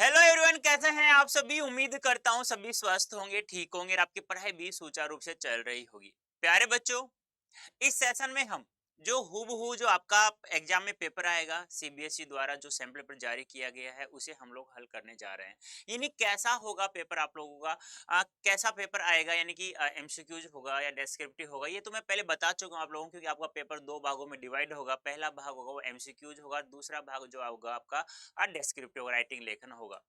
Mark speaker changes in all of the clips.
Speaker 1: Hello everyone, कैसे हैं आप सभी। उम्मीद करता हूँ सभी स्वस्थ होंगे, ठीक होंगे और आपकी पढ़ाई भी सुचारू रूप से चल रही होगी। प्यारे बच्चों, इस सेशन में हम जो हूबहू जो आपका एग्जाम में पेपर आएगा सीबीएसई द्वारा जो सैंपल पेपर जारी किया गया है उसे हम लोग हल करने जा रहे हैं। यानी कैसा होगा पेपर आप लोगों का, कैसा पेपर आएगा, यानी कि एमसीक्यूज होगा या डेस्क्रिप्टिव होगा, ये तो मैं पहले बता चुका हूँ आप लोगों को, क्योंकि आपका पेपर दो भागों में डिवाइड होगा। पहला भाग होगा वो एमसीक्यूज होगा, दूसरा भाग जो होगा आपका डेस्क्रिप्टिव राइटिंग लेखन होगा।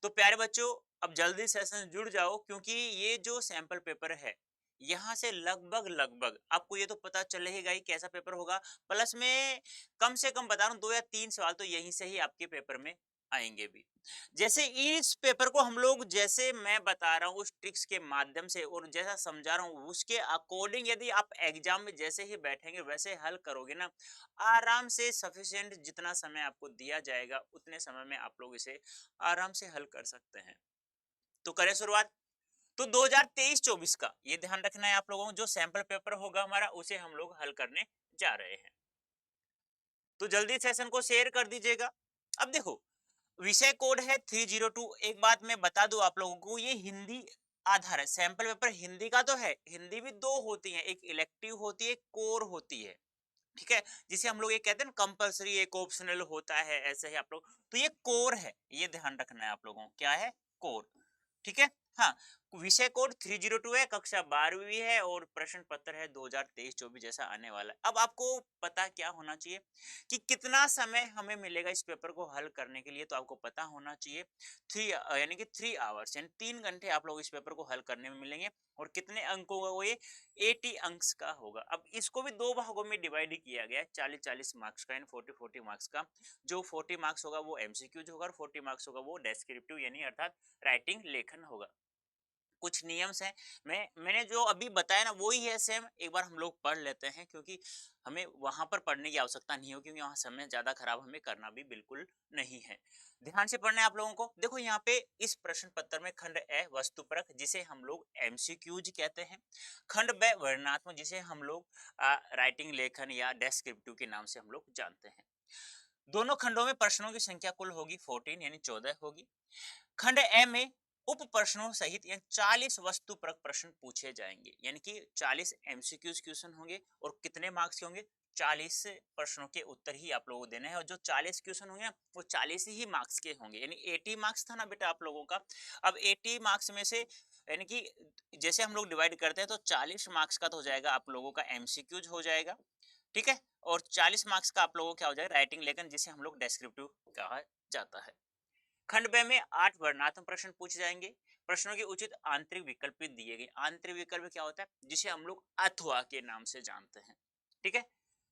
Speaker 1: तो प्यारे बच्चों, अब जल्दी सेशन जुड़ जाओ, क्योंकि ये जो सैंपल पेपर है यहाँ से लगभग लगभग आपको ये तो पता चलेगा ही कैसा पेपर होगा। प्लस में कम से कम बता रहा हूँ 2 या 3 सवाल तो यहीं से ही आपके पेपर में आएंगे भी। जैसे इस पेपर को हम लोग, जैसे मैं बता रहा हूँ उस ट्रिक्स के माध्यम से और जैसा समझा रहा हूँ उसके अकॉर्डिंग यदि आप एग्जाम में जैसे ही बैठेंगे वैसे हल करोगे ना, आराम से सफिशिएंट जितना समय आपको दिया जाएगा उतने समय में आप लोग इसे आराम से हल कर सकते हैं। तो करें शुरुआत। तो 2023-24 का ये ध्यान रखना है आप लोगों को, जो सैंपल पेपर होगा हमारा उसे हम लोग हल करने जा रहे हैं। तो जल्दी सेशन को शेयर कर दीजिएगा। अब देखो, विषय कोड है 302। एक बात मैं बता दूं आप लोगों को, ये हिंदी आधार है। सैंपल पेपर हिंदी का तो है, हिंदी भी दो होती है, एक इलेक्टिव होती है, एक कोर होती है। ठीक है, जिसे हम लोग ये कहते हैं ना कंपलसरी, एक ऑप्शनल होता है, ऐसे ही आप लोग। तो ये कोर है, ये ध्यान रखना है आप लोगों को, क्या है, कोर। ठीक है। हाँ, विषय कोड 302 है, कक्षा 12वीं है और प्रश्न पत्र है 2023-24 जैसा आने वाला है। अब आपको पता क्या होना चाहिए कि कितना समय हमें मिलेगा इस पेपर को हल करने के लिए। तो आपको पता होना चाहिए यानी कि 3 आवर्स, यानी 3 घंटे आप लोग इस पेपर को हल करने में मिलेंगे। और कितने अंकों का वो, ये 80 अंक्स का होगा। अब इसको भी दो भागों में डिवाइड किया गया है, 40-40 मार्क्स का, यानी 40-40 मार्क्स का। जो 40 मार्क्स होगा वो एमसीक्यूज होगा और 40 मार्क्स होगा वो डेस्क्रिप्टिव यानी अर्थात राइटिंग लेखन होगा। कुछ नियम्स हैं, मैंने जो अभी बताया ना वही है सेम, एक बार हम लोग पढ़ लेते हैं, क्योंकि हमें वहां पर पढ़ने की आवश्यकता नहीं हो, क्योंकि वहां समय ज्यादा खराब हमें करना भी बिल्कुल नहीं है। ध्यान से पढ़ना है आप लोगों को। देखो यहाँ पे इस प्रश्न पत्र में खंड ए वस्तुपरक जिसे हम लोग एमसीक्यूज कहते हैं, खंड ब वर्णनात्मक जिसे हम लोग राइटिंग लेखन या डेस्क्रिप्टिव के नाम से हम लोग जानते हैं। दोनों खंडों में प्रश्नों की संख्या कुल होगी 14, यानी 14 होगी। खंड ए में उप प्रश्नों सहित यानी 40 वस्तु परक प्रश्न पूछे जाएंगे, यानी कि 40 एमसीक्यूज क्वेश्चन होंगे। और कितने मार्क्स के होंगे, 40 प्रश्नों के उत्तर ही आप लोगों को देने हैं। और जो 40 क्वेश्चन होंगे ना वो 40 ही मार्क्स के होंगे, यानी 80 मार्क्स था ना बेटा आप लोगों का। अब 80 मार्क्स में से यानी कि जैसे हम लोग डिवाइड करते हैं तो 40 मार्क्स का तो हो जाएगा आप लोगों का एमसीक्यूज हो जाएगा। ठीक है। और 40 मार्क्स का आप लोगों को क्या हो जाएगा, राइटिंग लेखन, जिसे हम लोग डेस्क्रिप्टिव कहा जाता है। खंड ब में 8 वर्णनात्मक प्रश्न पूछे जाएंगे। प्रश्नों के उचित आंतरिक विकल्प दिए गए। आंतरिक विकल्प क्या होता है, जिसे हम लोग अथवा के नाम से जानते हैं। ठीक है।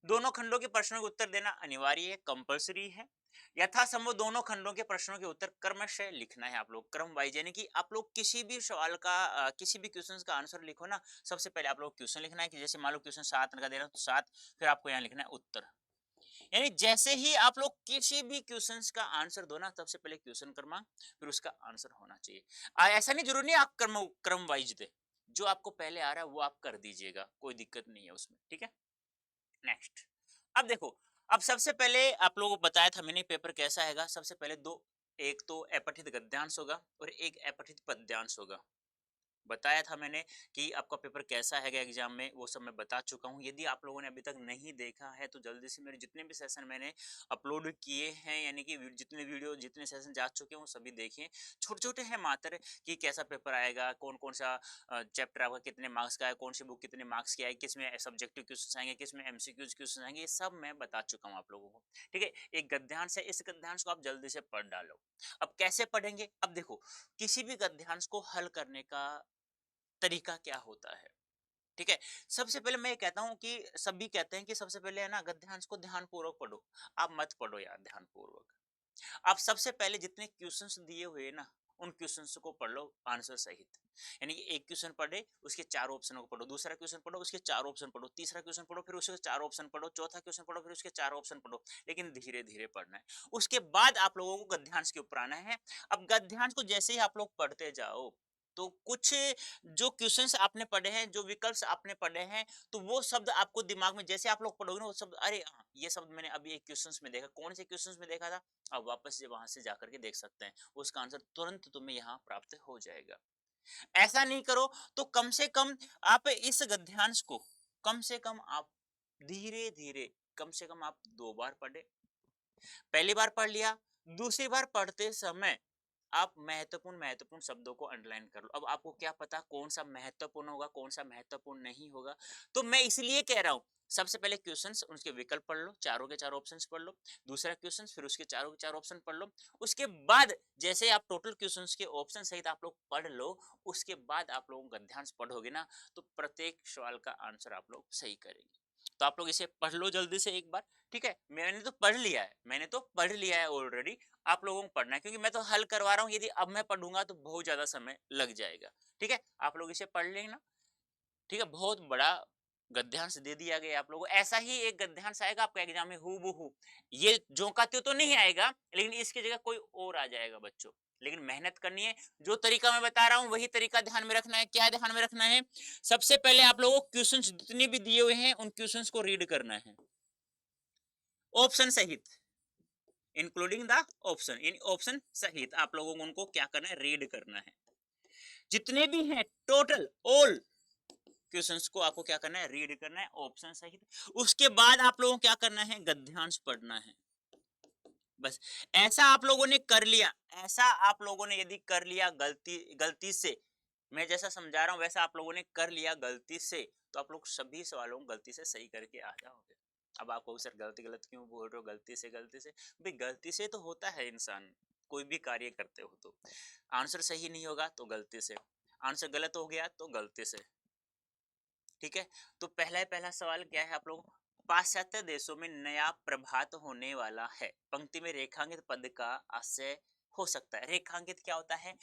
Speaker 1: दोनों खंडों के प्रश्नों के उत्तर देना अनिवार्य है, कंपलसरी है। यथासंभव दोनों खंडों के प्रश्नों के उत्तर क्रमशः लिखना है आप लोग, क्रम वाइज, यानी कि आप लोग किसी भी सवाल का किसी भी क्वेश्चन का आंसर लिखो ना, सबसे पहले आप लोग क्वेश्चन लिखना है। कि जैसे मान लो क्वेश्चन 7 का दे रहा हूं तो 7, फिर आपको यहाँ लिखना है उत्तर। यानी जैसे ही आप लोग किसी भी क्वेश्चंस का आंसर दो ना, सबसे पहले क्वेश्चन क्रमांक फिर उसका आंसर होना चाहिए। ऐसा नहीं जरूरी नहीं आप क्रम क्रम वाइज दे, जो आपको पहले आ रहा है वो आप कर दीजिएगा, कोई दिक्कत नहीं है उसमें। ठीक है। नेक्स्ट। अब देखो, अब सबसे पहले आप लोगों को बताया था मैंने पेपर कैसा हैगा। सबसे पहले दो, एक तो अपठित गद्यांश होगा और एक अपठित पद्यांश होगा। बताया था मैंने कि आपका पेपर कैसा है एग्जाम में, वो सब मैं बता चुका हूँ। यदि आप लोगों ने अभी तक नहीं देखा है तो जल्दी से मेरे जितने भी सेशन मैंने अपलोड किए हैं, यानी कि जितने वीडियो जितने सेशन जा चुके हैं वो सभी देखिए। छोटे छोटे हैं मात्र, कि कैसा पेपर आएगा, कौन कौन सा चैप्टर आपका कितने मार्क्स का है, कौन सी बुक कितने मार्क्स की आएगी, किस में सब्जेक्टिव क्वेश्चन आएंगे, किस में एमसीक्यूज क्वेश्चन आएंगे, ये सब मैं बता चुका हूँ आप लोगों को। ठीक है। एक गद्यांश है, इस गद्यांश को आप जल्दी से पढ़ डालो। अब कैसे पढ़ेंगे, अब देखो, किसी भी गद्यांश को हल करने का तरीका क्या होता है। ठीक है। सबसे पहले मैं ये कहता हूं कि सभी कहते हैं कि सबसे पहले है ना गद्यांश को ध्यान पूर्वक पढ़ो। आप मत पढ़ो यार ध्यान पूर्वक। आप सबसे पहले जितने क्वेश्चंस दिए हुए ना उन क्वेश्चंस को पढ़ लो आंसर सहित। यानी कि एक क्वेश्चन पढ़े उसके चार ऑप्शनों को पढ़ो, दूसरा क्वेश्चन पढ़ो उसके चार ऑप्शन पढ़ो, तीसरा क्वेश्चन पढ़ो फिर उसके चार ऑप्शन पढ़ो, चौथा क्वेश्चन पढ़ो फिर उसके चार ऑप्शन पढ़ो। लेकिन धीरे धीरे पढ़ना है। उसके बाद आप लोगों को गद्यांश के ऊपर आना है। अब गद्यांश को जैसे ही आप लोग पढ़ते जाओ तो कुछ जो क्वेश्चंस आपने पढ़े हैं, जो विकल्प आपने पढ़े हैं, तो वो शब्द आपको दिमाग में जैसे आप लोग पढ़ोगे ना वो शब्द, अरे हाँ ये शब्द मैंने अभी एक क्वेश्चंस में देखा, कौन से क्वेश्चंस में देखा था, अब वापस से वहां से जाकर के देख सकते हैं, उसका आंसर तुरंत तुम्हें यहाँ प्राप्त हो जाएगा। ऐसा नहीं करो तो कम से कम आप इस गद्यांश को कम से कम आप धीरे धीरे, कम से कम आप 2 बार पढ़े। पहली बार पढ़ लिया, दूसरी बार पढ़ते समय आप महत्वपूर्ण महत्वपूर्ण शब्दों को अंडरलाइन कर लो। अब आपको क्या पता कौन सा महत्वपूर्ण होगा, कौन सा महत्वपूर्ण नहीं होगा, तो मैं इसलिए कह रहा हूं सबसे पहले क्वेश्चंस, उनके विकल्प पढ़ लो, चारों के चारों ऑप्शंस पढ़ लो, दूसरा क्वेश्चन, फिर उसके चारों के चार ऑप्शन पढ़ लो, उसके बाद जैसे आप टोटल क्वेश्चंस के ऑप्शन सहित आप लोग पढ़ लो, उसके बाद आप लोगों गद्यांश पढ़ोगे ना, तो प्रत्येक सवाल का आंसर आप लोग सही करेंगे। तो आप लोग इसे पढ़ लो जल्दी से एक बार, ठीक है। मैंने तो पढ़ लिया है, मैंने तो पढ़ लिया है ऑलरेडी, आप लोगों को पढ़ना है, क्योंकि मैं तो हल करवा रहा हूँ, यदि अब मैं पढ़ूंगा तो बहुत ज्यादा समय लग जाएगा, ठीक है। आप लोग इसे पढ़ लेना, ठीक है। बहुत बड़ा गद्यांश दे दिया गया आप लोगों को, ऐसा ही एक गद्यांश आएगा आपका एग्जाम में हूबहू, ये जोका त्यों तो नहीं आएगा, लेकिन इसकी जगह कोई और आ जाएगा बच्चों। लेकिन मेहनत करनी है, जो तरीका मैं बता रहा हूं वही तरीका ध्यान में रखना है। क्या ध्यान में रखना है, सबसे पहले आप लोगों को क्वेश्चंस जितने भी दिए हुए हैं उन क्वेश्चंस को रीड करना है, ऑप्शन सहित, including the option, in option सहित आप लोगों को उनको क्या करना है, रीड करना है, जितने भी हैं टोटल ऑल क्वेश्चंस को आपको क्या करना है, रीड करना है ऑप्शन सहित। उसके बाद आप लोगों को क्या करना है, गद्यांश पढ़ना है, बस। ऐसा आप लोगों ने कर लिया, ऐसा आप लोगों ने यदि कर लिया गलती गलती से, मैं जैसा समझा रहा हूं वैसा आप लोगों ने कर लिया गलती से, तो आप लोग सभी सवालों को गलती से सही करके आ जाओगे। अब आप सर गलती गलत क्यों बोल रहे हो, गलती से भाई गलती से तो होता है इंसान, कोई भी कार्य करते हो तो आंसर सही नहीं होगा तो गलती से, आंसर गलत हो गया तो गलती से, ठीक है। तो पहला सवाल क्या है आप लोग, पाश्चात्य देशों में नया प्रभात होने वाला है, पंक्ति में रेखांकित पद का आशय हो सकता है। रेखांकित क्या होता है,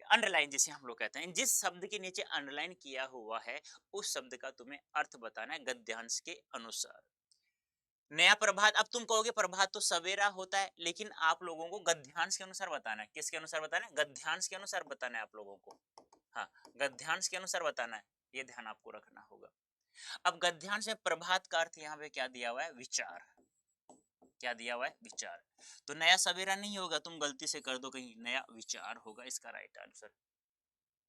Speaker 1: अंडरलाइन जिसे हम लोग कहते हैं, जिस शब्द के नीचे अंडरलाइन किया हुआ है उस शब्द का तुम्हें अर्थ बताना है गद्यांश के अनुसार। नया प्रभात, अब तुम कहोगे प्रभात तो सवेरा होता है, लेकिन आप लोगों को गद्यांश के अनुसार बताना है। किसके अनुसार बताना है, गद्यांश के अनुसार बताना है आप लोगों को, हाँ गद्यांश के अनुसार बताना है, ये ध्यान आपको रखना होगा। अब गद्यांश में प्रभात का अर्थ यहाँ पे क्या दिया हुआ है, विचार, क्या दिया हुआ है, विचार। तो नया सवेरा नहीं होगा, तुम गलती से कर दो कहीं, नया विचार होगा इसका राइट आंसर,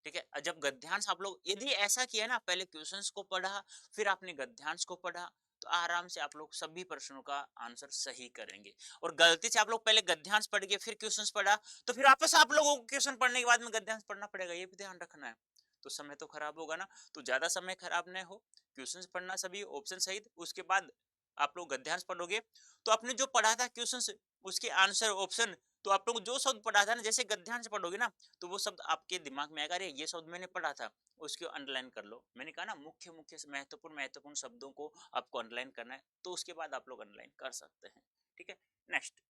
Speaker 1: ठीक है। जब गद्यांश आप लोग यदि ऐसा किया ना, पहले क्वेश्चंस को पढ़ा फिर आपने गद्यांश को पढ़ा, तो आराम से आप लोग सभी प्रश्नों का आंसर सही करेंगे। और गलती से आप लोग पहले गद्यांश पढ़ के फिर क्वेश्चंस पढ़ा, तो फिर वापस आप लोगों को क्वेश्चन पढ़ने के बाद में गद्यांश पढ़ना पड़ेगा, ये भी ध्यान रखना है। तो समय तो खराब होगा ना, तो ज्यादा समय खराब न हो, क्वेश्चंस पढ़ना सभी ऑप्शन सहित, उसके बाद आप लोग गद्यांश पढ़ोगे, तो आपने जो पढ़ा था क्वेश्चंस उसके आंसर ऑप्शन, तो आप लोग जो शब्द पढ़ा था ना, जैसे गद्यांश पढ़ोगे ना, तो वो शब्द आपके दिमाग में आएगा, अरे ये शब्द मैंने पढ़ा था, उसको अंडरलाइन कर लो। मैंने कहा ना मुख्य मुख्य महत्वपूर्ण महत्वपूर्ण शब्दों को आपको अंडरलाइन करना है, तो उसके बाद आप लोग अंडरलाइन कर सकते हैं, ठीक है। नेक्स्ट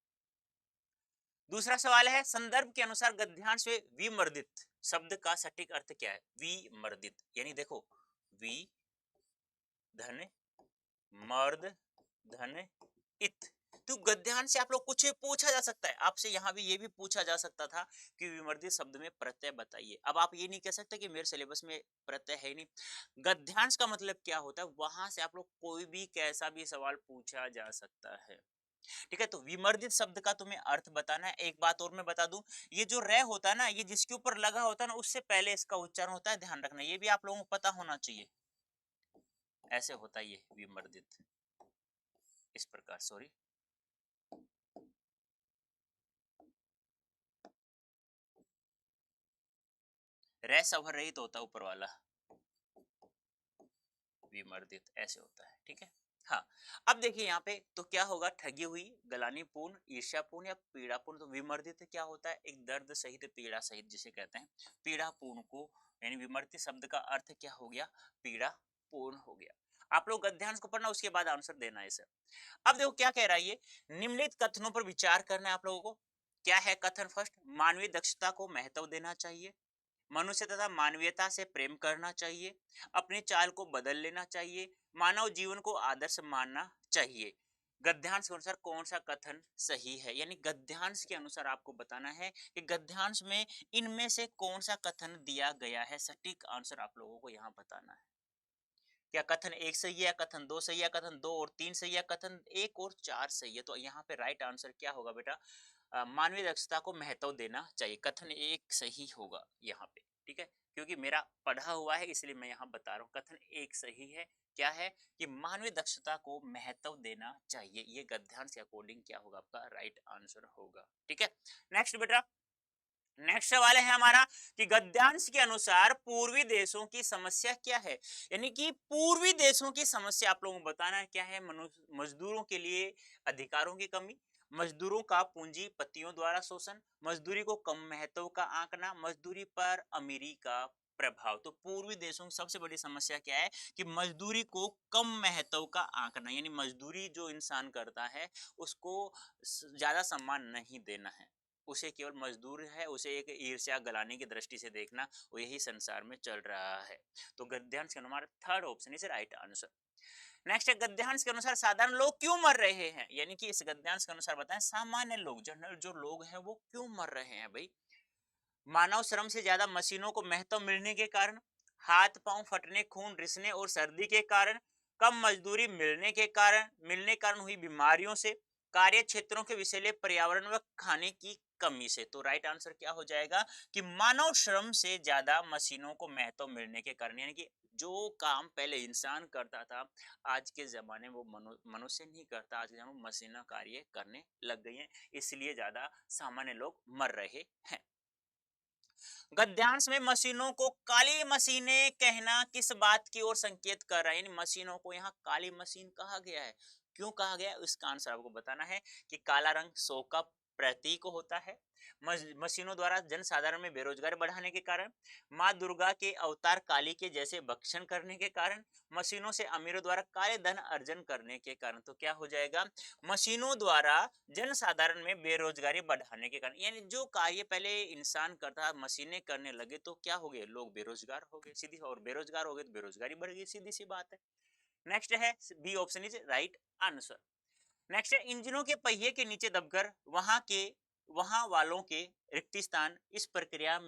Speaker 1: दूसरा सवाल है, संदर्भ के अनुसार गद्यांश में विमर्दित शब्द का सटीक अर्थ क्या है। विमर्दित यानी देखो, वि धन मर्द धन इत, तो गद्यांश से आप लोग कुछ पूछा जा सकता है, आपसे यहाँ भी ये भी पूछा जा सकता था कि विमर्दित शब्द में प्रत्यय बताइए। अब आप ये नहीं कह सकते कि मेरे सिलेबस में प्रत्यय है ही नहीं। गद्यांश का मतलब क्या होता है, वहां से आप लोग कोई भी कैसा भी सवाल पूछा जा सकता है, ठीक है। तो विमर्दित शब्द का तुम्हें अर्थ बताना है। एक बात और मैं बता दूं, ये जो रे होता है ना, ये जिसके ऊपर लगा होता है ना, उससे पहले इसका उच्चारण होता है, ध्यान रखना, ये भी आप लोगों को पता होना चाहिए। ऐसे होता है ये विमर्दित, इस प्रकार, सॉरी रे सवर रहित होता है ऊपर वाला, विमर्दित ऐसे होता है, ठीक है। हाँ, अब देखिए यहाँ पे तो क्या होगा, ठगी हुई, गलानीपूर्ण, ईर्ष्यापूर्ण या पीड़ापूर्ण। तो विमर्दित क्या होता है, एक दर्द सहित पीड़ा सहित जिसे कहते हैं। पीड़ापूर्ण को यानी विमर्दित शब्द का अर्थ क्या हो गया, पीड़ा पूर्ण हो गया। आप लोग गद्यांश को पढ़ना, उसके बाद आंसर देना है इसे। अब देखो क्या कह रहा है ये, निम्नलिखित कथनों पर विचार करना है आप लोगों को। क्या है कथन, फर्स्ट, मानवीय दक्षता को महत्व देना चाहिए, मनुष्य तथा मानवीयता से प्रेम करना चाहिए, अपनी चाल को बदल लेना चाहिए, मानव जीवन को आदर्श मानना चाहिए। गद्यांश के अनुसार कौन सा कथन सही है, यानी गद्यांश के अनुसार आपको बताना है कि गद्यांश में इनमें से कौन सा कथन दिया गया है। सटीक आंसर आप लोगों को यहाँ बताना है। क्या कथन एक सही है, कथन दो सही है, कथन दो और तीन सही है, कथन एक और चार सही है? तो यहाँ पे राइट आंसर क्या होगा बेटा? मानवीय दक्षता को महत्व देना चाहिए। कथन एक सही होगा यहाँ पे, ठीक है, क्योंकि मेरा पढ़ा हुआ है इसलिए मैं यहाँ बता रहा हूँ। कथन एक सही है, क्या है कि मानवीय दक्षता को महत्व देना चाहिए। ये गद्यांश के अकॉर्डिंग क्या होगा? आपका राइट आंसर होगा। ठीक है, नेक्स्ट बेटा, नेक्स्ट सवाल है हमारा कि गद्यांश के अनुसार पूर्वी देशों की समस्या क्या है। यानी कि पूर्वी देशों की समस्या आप लोगों को बताना है क्या है? मजदूरों के लिए अधिकारों की कमी, मजदूरों का पूंजीपतियों द्वारा शोषण, मजदूरी को कम महत्व का आंकना, मजदूरी पर अमीरी का प्रभाव। तो पूर्वी देशों की सबसे बड़ी समस्या क्या है कि मजदूरी को कम महत्व का आंकना, यानी मजदूरी जो इंसान करता है उसको ज्यादा सम्मान नहीं देना है, उसे केवल मजदूर है, उसे एक ईर्ष्या गलाने की दृष्टि से देखना, वो यही संसार में चल रहा है। तो गद्यांश के अनुसार third option is right answer. Next है गद्यांश के अनुसार साधारण लोग क्यों मर रहे हैं। यानी कि इस गद्यांश के अनुसार बताएं सामान्य लोग, जनरल जो लोग हैं वो क्यों मर रहे हैं भाई? मानव श्रम से ज्यादा मशीनों को महत्व मिलने के कारण, हाथ पांव फटने, खून रिसने और सर्दी के कारण, कम मजदूरी मिलने कारण हुई बीमारियों से, कार्य क्षेत्रों के विषैले पर्यावरण व खाने की कमी से। तो राइट आंसर क्या हो जाएगा कि मानव श्रम से ज्यादा मशीनों को महत्व मिलने के कारण, यानी कि जो काम पहले इंसान करता था आज के जमाने में वो मनुष्य नहीं करता, आज के जमाने में मशीन कार्य करने लग गई हैं, इसलिए ज्यादा सामान्य लोग मर रहे हैं। गद्यांश में मशीनों को काली मशीनें कहना किस बात की ओर संकेत कर रहा है? यानी मशीनों को यहाँ काली मशीन कहा गया है, क्यों कहा गया है इसका आंसर आपको बताना है कि काला रंग शोक का प्रतीक होता है। मशीनों द्वारा जनसाधारण में बेरोजगारी बढ़ाने के कारण, माँ दुर्गा के अवतार काली के जैसे भक्षण करने के कारण, मशीनों से अमीरों द्वारा काले धन अर्जन करने के कारण। तो क्या हो जाएगा? मशीनों द्वारा जनसाधारण में बेरोजगारी बढ़ाने के कारण, यानी जो कार्य पहले इंसान करता मशीनें करने लगे तो क्या हो गए? लोग बेरोजगार हो गए, सीधी, और बेरोजगार हो गए तो बेरोजगारी बढ़ गई, सीधी सी बात है। नेक्स्ट है B option is right answer. Next है इंजनों के पहिए के नीचे दबकर वहां वालों के रिक्त स्थान, इस प्रक्रिया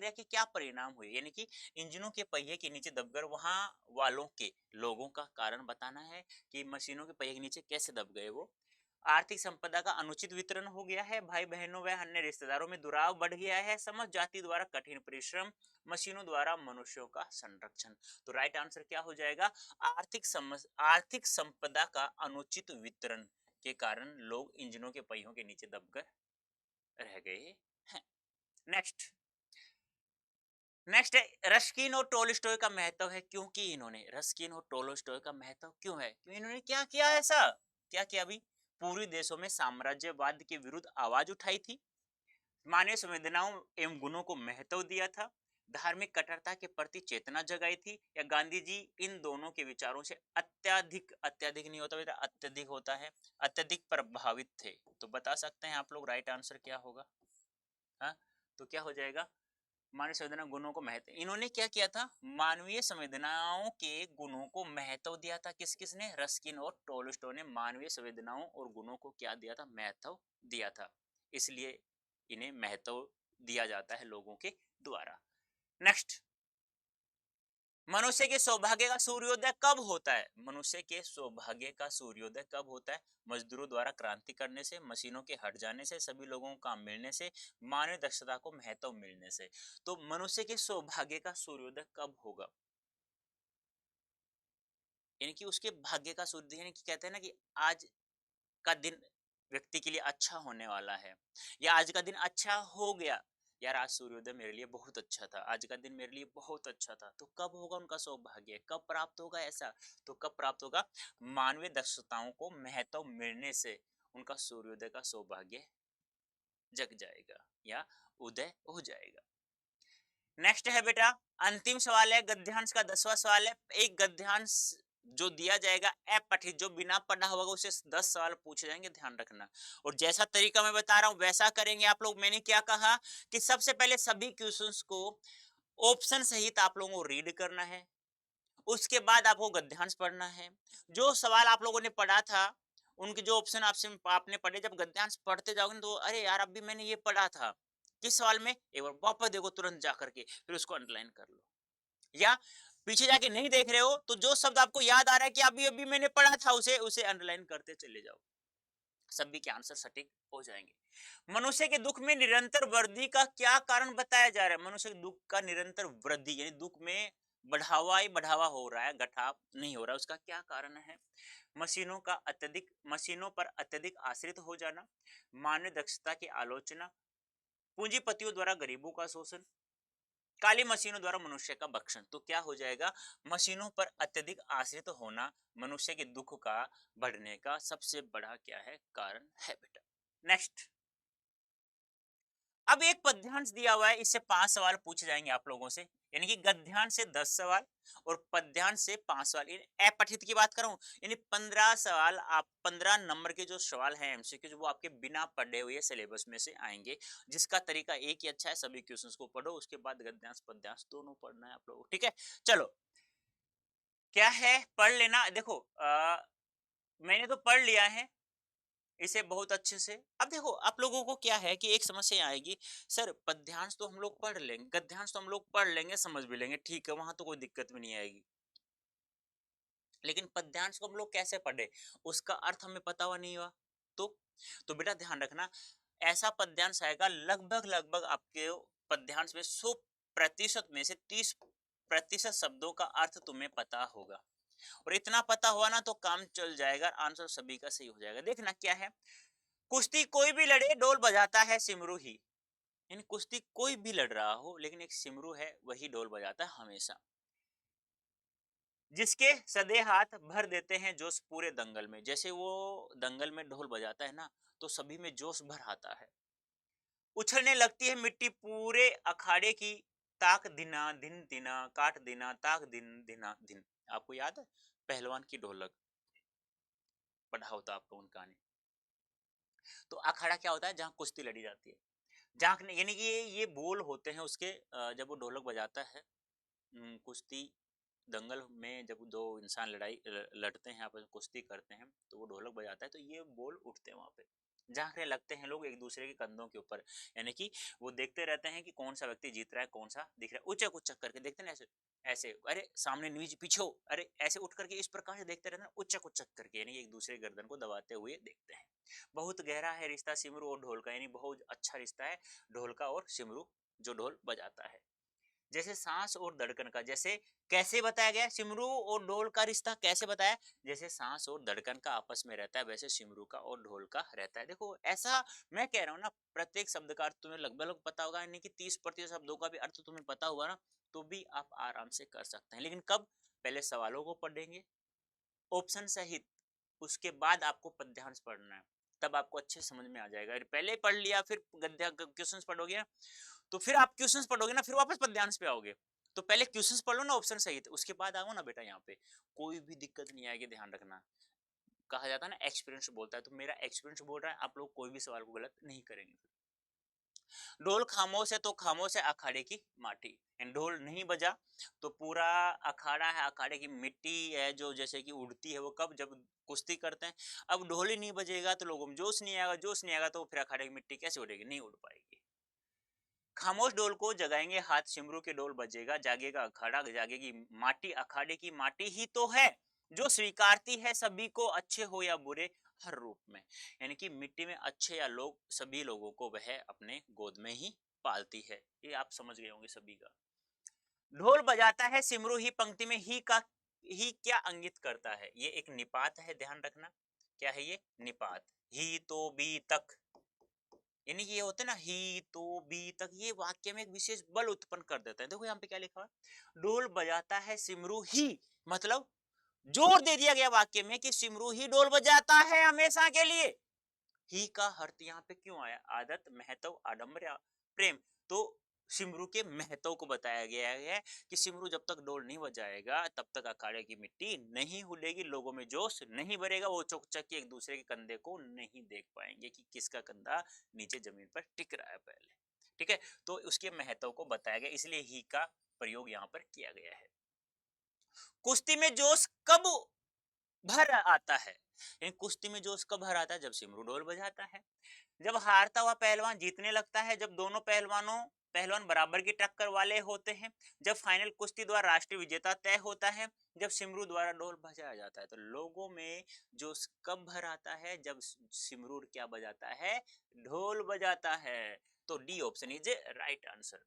Speaker 1: के क्या परिणाम हुए? यानी कि इंजनों के पहिए के नीचे दबकर वहां वालों के लोगों का कारण बताना है कि मशीनों के पहिए के नीचे कैसे दब गए वो। आर्थिक संपदा का अनुचित वितरण हो गया है, भाई बहनों व अन्य रिश्तेदारों में दुराव बढ़ गया है, समझ जाति द्वारा कठिन परिश्रम, मशीनों द्वारा मनुष्यों का संरक्षण। तो राइट आंसर क्या हो जाएगा? आर्थिक संपदा का अनुचित वितरण के कारण लोग इंजनों के पहियों के नीचे दबकर रह गए हैं। नेक्स्ट, नेक्स्ट है रस्किन और टोलस्टॉय का महत्व है। क्योंकि इन्होंने रस्किन और टोलस्टॉय का महत्व क्यों है? क्यों इन्होंने क्या किया ऐसा? क्या किया अभी? पूर्वी देशों में साम्राज्यवाद के विरुद्ध आवाज उठाई थी, मानवीय संवेदनाओं एवं गुणों को महत्व दिया था, धार्मिक कट्टरता के प्रति चेतना जगाई थी, या गांधी जी इन दोनों के विचारों से अत्यधिक, अत्यधिक नहीं होता बेटा, अत्यधिक होता है, अत्यधिक प्रभावित थे? तो बता सकते हैं आप लोग राइट आंसर क्या होगा? हाँ, तो क्या हो जाएगा? मानवीय संवेदना गुणों को महत्व, इन्होंने क्या किया था? मानवीय संवेदनाओं के गुणों को महत्व दिया था। किस किसने? रस्किन और टोलस्टॉय ने मानवीय संवेदनाओं और गुणों को क्या दिया था? महत्व दिया था, इसलिए इन्हें महत्व दिया जाता है लोगों के द्वारा। नेक्स्ट, मनुष्य के सौभाग्य का सूर्योदय कब होता है? मनुष्य के सौभाग्य का सूर्योदय कब होता है? मजदूरों द्वारा क्रांति करने से, मशीनों के हट जाने से, सभी लोगों को काम मिलने से, मानवीय दक्षता को महत्व मिलने से। तो मनुष्य के सौभाग्य का सूर्योदय कब होगा? यानी कि उसके भाग्य का सूर्योदय, यानी कि कहते हैं ना कि आज का दिन व्यक्ति के लिए अच्छा होने वाला है, या आज का दिन अच्छा हो गया, यार आज सूर्योदय मेरे लिए बहुत अच्छा था, आज का दिन मेरे लिए बहुत अच्छा था। तो कब होगा उनका सौभाग्य? कब प्राप्त होगा ऐसा? तो कब प्राप्त होगा? मानवीय दक्षताओं को महत्व मिलने से उनका सूर्योदय का सौभाग्य जग जाएगा या उदय हो जाएगा। नेक्स्ट है बेटा, अंतिम सवाल है गद्यांश का, 10वां सवाल है। एक गद्यांश जो दिया जाएगा अपठित, जो बिना पढ़ा होगा उसे 10 सवाल पूछे जाएंगे, ध्यान रखना। और जैसा तरीका मैं बता रहा हूं वैसा करेंगे आप लोग। मैंने क्या कहा कि सबसे पहले सभी क्वेश्चंस को ऑप्शन सहित आप लोगों को रीड करना है, उसके बाद आपको गद्यांश पढ़ना है। जो सवाल आप लोगों ने पढ़ा था उनके जो ऑप्शन आपसे आपने पढ़े, जब गद्यांश पढ़ते जाओगे ना तो अरे यार अभी मैंने ये पढ़ा था, किस सवाल में, एक बार वापस देखो तुरंत जा करके, फिर उसको अंडरलाइन कर लो। या पीछे जाके नहीं देख रहे हो तो जो शब्द आपको याद आ रहा है कि अभी अभी मैंने पढ़ा था उसे उसे अंडरलाइन करते चले जाओ, सभी के आंसर सटीक हो जाएंगे। मनुष्य के दुख में निरंतर वृद्धि का क्या कारण बताया जा रहा है? मनुष्य के दुख का निरंतर वृद्धि यानी दुख में बढ़ावा ही बढ़ावा हो रहा है, घटाव नहीं हो रहा, उसका क्या कारण है? मशीनों पर अत्यधिक आश्रित हो जाना, मानव दक्षता की आलोचना, पूंजीपतियों द्वारा गरीबों का शोषण, काली मशीनों द्वारा मनुष्य का भक्षण। तो क्या हो जाएगा? मशीनों पर अत्यधिक आश्रित होना मनुष्य के दुख का बढ़ने का सबसे बड़ा क्या है? कारण है बेटा। नेक्स्ट, अब एक पद्यांश दिया हुआ है, इससे 5 सवाल पूछे जाएंगे आप लोगों से, यानी कि गद्यांश से 10 सवाल और पद्यांश से 5 सवाल। अपठित की बात करूं, यानी 15 सवाल, आप 15 नंबर के जो सवाल हैं एमसीक्यू, वो आपके बिना पढ़े हुए सिलेबस में से आएंगे, जिसका तरीका एक ही अच्छा है, सभी क्वेश्चंस को पढ़ो, उसके बाद गद्यांश पद्यांश दोनों पढ़ना है आप लोगों को, ठीक है? चलो, क्या है, पढ़ लेना। देखो मैंने तो पढ़ लिया है इसे बहुत अच्छे से। अब देखो आप लोगों को क्या है कि एक समस्या आएगी, सर पद्यांश तो हम लोग पढ़ लेंगे, गद्यांश तो हम लोग पढ़ लेंगे, समझ भी लेंगे, ठीक है, वहां तो कोई दिक्कत भी नहीं आएगी, लेकिन पद्यांश को हम लोग कैसे पढ़े, उसका अर्थ हमें पता हुआ नहीं हुआ तो तो बेटा ध्यान रखना, ऐसा पद्यांश आएगा लगभग लगभग आपके पद्यांश में 100% में से 30% शब्दों का अर्थ तुम्हें पता होगा, और इतना पता हुआ ना तो काम चल जाएगा, आंसर सभी का सही हो जाएगा। देखना क्या है, कुश्ती कोई भी लड़े डोल बजाता है सिमरू ही, यानी कुश्ती कोई भी लड़ रहा हो लेकिन एक सिमरू है वही डोल बजाता है हमेशा, जिसके सदे हाथ भर देते हैं जोश पूरे दंगल में। जैसे वो दंगल में ढोल बजाता है ना तो सभी में जोश भर आता है। उछलने लगती है मिट्टी पूरे अखाड़े की, ताक दिना दिन दिना काट दिना ताक दिन दिना दिन। आपको याद है पहलवान की ढोलक, पढ़ा होता आप लोगों ने कहानी। तो अखाड़ा क्या होता है? जहाँ कुश्ती लड़ी जाती है, जहाँ यानी कि ये बोल होते हैं उसके, जब वो ढोलक बजाता है, कुश्ती दंगल में जब दो इंसान लड़ते हैं, आपस में कुश्ती करते हैं, तो वो ढोलक बजाता है तो ये बोल उठते हैं वहां पे, झांकने लगते हैं लोग एक दूसरे के कंधों के ऊपर, यानी कि वो देखते रहते हैं कि कौन सा व्यक्ति जीत रहा है, कौन सा दिख रहा है, उचक उचक करके देखते हैं ना, ऐसे ऐसे, अरे सामने नीचे पीछे हो, अरे ऐसे उठ करके इस प्रकार से देखते रहते हैं, उचक उचक करके, यानी एक दूसरे गर्दन को दबाते हुए देखते हैं। बहुत गहरा है रिश्ता सिमरू और ढोल का, यानी बहुत अच्छा रिश्ता है ढोल का और सिमरू जो ढोल बजाता है। जैसे सांस और धड़कन का, जैसे कैसे बताया गया सिमरू और ढोल का रिश्ता, कैसे बताया? जैसे सांस और धड़कन का आपस में रहता है वैसे सिमरू का और ढोल का रहता है। देखो ऐसा मैं कह रहा हूँ ना, प्रत्येक शब्द का अर्थ तुम्हें लगभग लगभग पता होगा, यानी कि 30% शब्दों का भी अर्थ तुम्हें पता हुआ ना तो भी आप आराम से कर सकते हैं, लेकिन कब? पहले सवालों को पढ़ेंगे ऑप्शन सहित, उसके बाद आपको पद्यांश पढ़ना है, तब आपको अच्छे समझ में आ जाएगा। पहले पढ़ लिया फिर गद्य क्वेश्चंस पढ़ोगे ना, तो फिर आप क्वेश्चंस पढ़ोगे ना फिर वापस पद्यांश पे आओगे, तो पहले क्वेश्चंस पढ़ लो ना ऑप्शन सहित, उसके बाद आओ ना बेटा यहाँ पे, कोई भी दिक्कत नहीं आएगी, ध्यान रखना। कहा जाता है ना एक्सपीरियंस बोलता है, तो मेरा एक्सपीरियंस बोल रहा है, आप लोग कोई भी सवाल को गलत नहीं करेंगे। ढोल खामोश है तो खामोश है अखाड़े की माटी, ढोल नहीं बजा तो पूरा अखाड़ा है, अखाड़े की मिट्टी है जो जैसे कि उड़ती है, वो कब? जब कुश्ती करते हैं। अब ढोल ही नहीं बजेगा तो लोगों में जोश नहीं आएगा, जोश नहीं आएगा तो फिर अखाड़े की मिट्टी कैसे उड़ेगी? नहीं उड़ पाएगी। खामोश ढोल को जगाएंगे हाथ, सिमरू के ढोल बजेगा, जागेगा अखाड़ा, जागेगी माटी, अखाड़े की माटी ही तो है जो स्वीकारती है सभी को, अच्छे हो या बुरे हर रूप में, यानी कि मिट्टी में अच्छे या लोग सभी लोगों को वह अपने गोद में ही पालती है। ये आप समझ गए होंगे सभी का। ढोल बजाता है सिमरू ही, पंक्ति में ही का ही क्या अंगित करता है? ये एक निपात है, ध्यान रखना। क्या है ये? निपात। ही तो बी तक, यानी कि ये होते हैं ना ही तो बी तक, ये वाक्य में एक विशेष बल उत्पन्न कर देता है। देखो यहाँ पे क्या लिखा है, ढोल बजाता है सिमरू ही, मतलब जोर दे दिया गया वाक्य में कि सिमरू ही ढोल बजाता है हमेशा के लिए। ही का अर्थ यहाँ पे क्यों आया? आदत, महत्व, आडंबर या प्रेम। तो सिमरू के महत्व को बताया गया है कि सिमरू जब तक डोल नहीं बजाएगा तब तक अखाड़े की मिट्टी नहीं हिलेगी, लोगों में जोश नहीं भरेगा, वो चौक चक एक दूसरे के कंधे को नहीं देख पाएंगे कि किसका कंधा नीचे जमीन पर टिक रहा है पहले। ठीक है, तो उसके महत्व को बताया गया, इसलिए ही का प्रयोग यहाँ पर किया गया है। कुश्ती में जोश कब भर आता है। लेकिन कुश्ती में जोश कब भर आता है? जब सिमरू ढोल बजाता है। जब हारता हुआ पहलवान जीतने लगता है, जब दोनों पहलवान बराबर की टक्कर वाले होते हैं, जब फाइनल कुश्ती द्वारा राष्ट्रीय विजेता तय होता है, जब सिमरू द्वारा ढोल बजाया जाता है। तो लोगों में जोश कब भर आता है? जब सिमरू क्या बजाता है? ढोल बजाता है। तो D option is a right answer.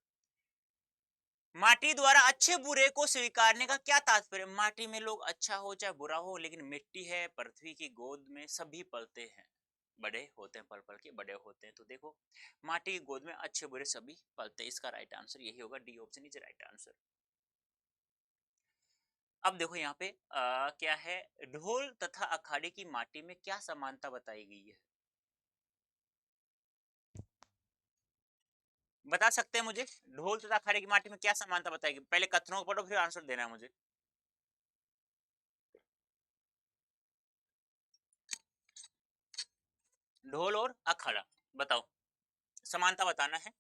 Speaker 1: माटी द्वारा अच्छे बुरे को स्वीकारने का क्या तात्पर्य? माटी में लोग अच्छा हो चाहे बुरा हो, लेकिन मिट्टी है, पृथ्वी की गोद में सभी पलते हैं, बड़े होते हैं, पल पल के बड़े होते हैं। तो देखो, माटी की गोद में अच्छे बुरे सभी पलते हैं। इसका राइट आंसर यही होगा, D option is right answer. अब देखो यहाँ पे क्या है, ढोल तथा अखाड़े की माटी में क्या समानता बताई गई है? बता सकते हैं मुझे? ढोल तथा अखाड़े की माटी में क्या समानता बताई गई? पहले कथनों को पढ़ो, फिर आंसर देना है मुझे। ढोल और अखाड़ा, बताओ, समानता बताना है।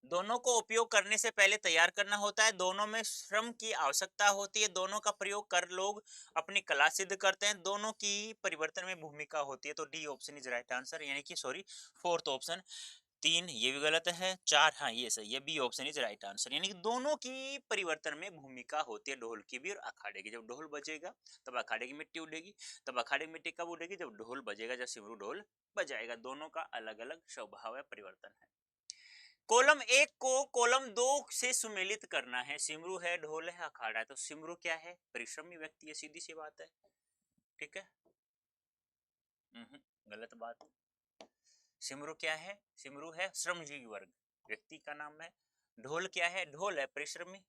Speaker 1: दोनों को उपयोग करने से पहले तैयार करना होता है, दोनों में श्रम की आवश्यकता होती है, दोनों का प्रयोग कर लोग अपनी कला सिद्ध करते हैं, दोनों की परिवर्तन में भूमिका होती है। तो D option is right answer, यानी कि सॉरी, फोर्थ ऑप्शन। तीन ये भी गलत है, चार हाँ ये सही है, B option is right answer, यानी कि दोनों की परिवर्तन में भूमिका होती है, ढोल की भी और अखाड़े की। जब ढोल बजेगा तब अखाड़े की मिट्टी उड़ेगी, तब अखाड़े की मिट्टी कब उड़ेगी? जब ढोल बजेगा, जब सिमरू ढोल बजाएगा। दोनों का अलग अलग स्वभाव है, परिवर्तन है। कॉलम एक को कॉलम दो से सुमेलित करना है। सिमरू है, ढोल है, अखाड़ा है। तो सिमरू क्या है? परिश्रमी व्यक्ति है, सीधी सी बात है। ठीक है। गलत बात। सिमरू क्या है? सिमरू है श्रमजीवी वर्ग, व्यक्ति का नाम है। ढोल क्या है? ढोल है परिश्रमी।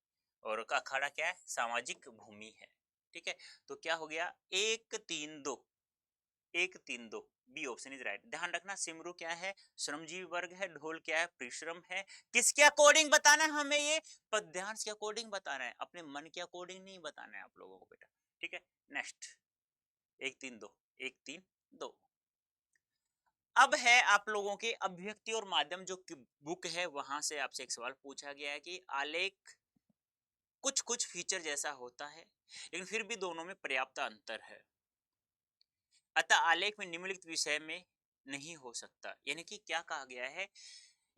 Speaker 1: और अखाड़ा क्या है? सामाजिक भूमि है। ठीक है। तो क्या हो गया? एक तीन दो, एक तीन दो, बी ऑप्शन इज राइट। ध्यान रखना, सिमरू क्या है? श्रमजीवी वर्ग है। ढोल क्या है? परिश्रम है। किसके अकॉर्डिंग बताना है हमें? ये पद्यांश के अकॉर्डिंग बताना है, अपने मन के अकॉर्डिंग नहीं बताना है आप लोगों को बेटा। ठीक है। नेक्स्ट, एक तीन दो, एक तीन दो। अब है आप लोगों के अभिव्यक्ति और माध्यम जो बुक है, वहां से आपसे एक सवाल पूछा गया है कि आलेख कुछ कुछ फीचर जैसा होता है, लेकिन फिर भी दोनों में पर्याप्त अंतर है। अतः आलेख में निम्नलिखित विषय में नहीं हो सकता। यानी कि क्या कहा गया है?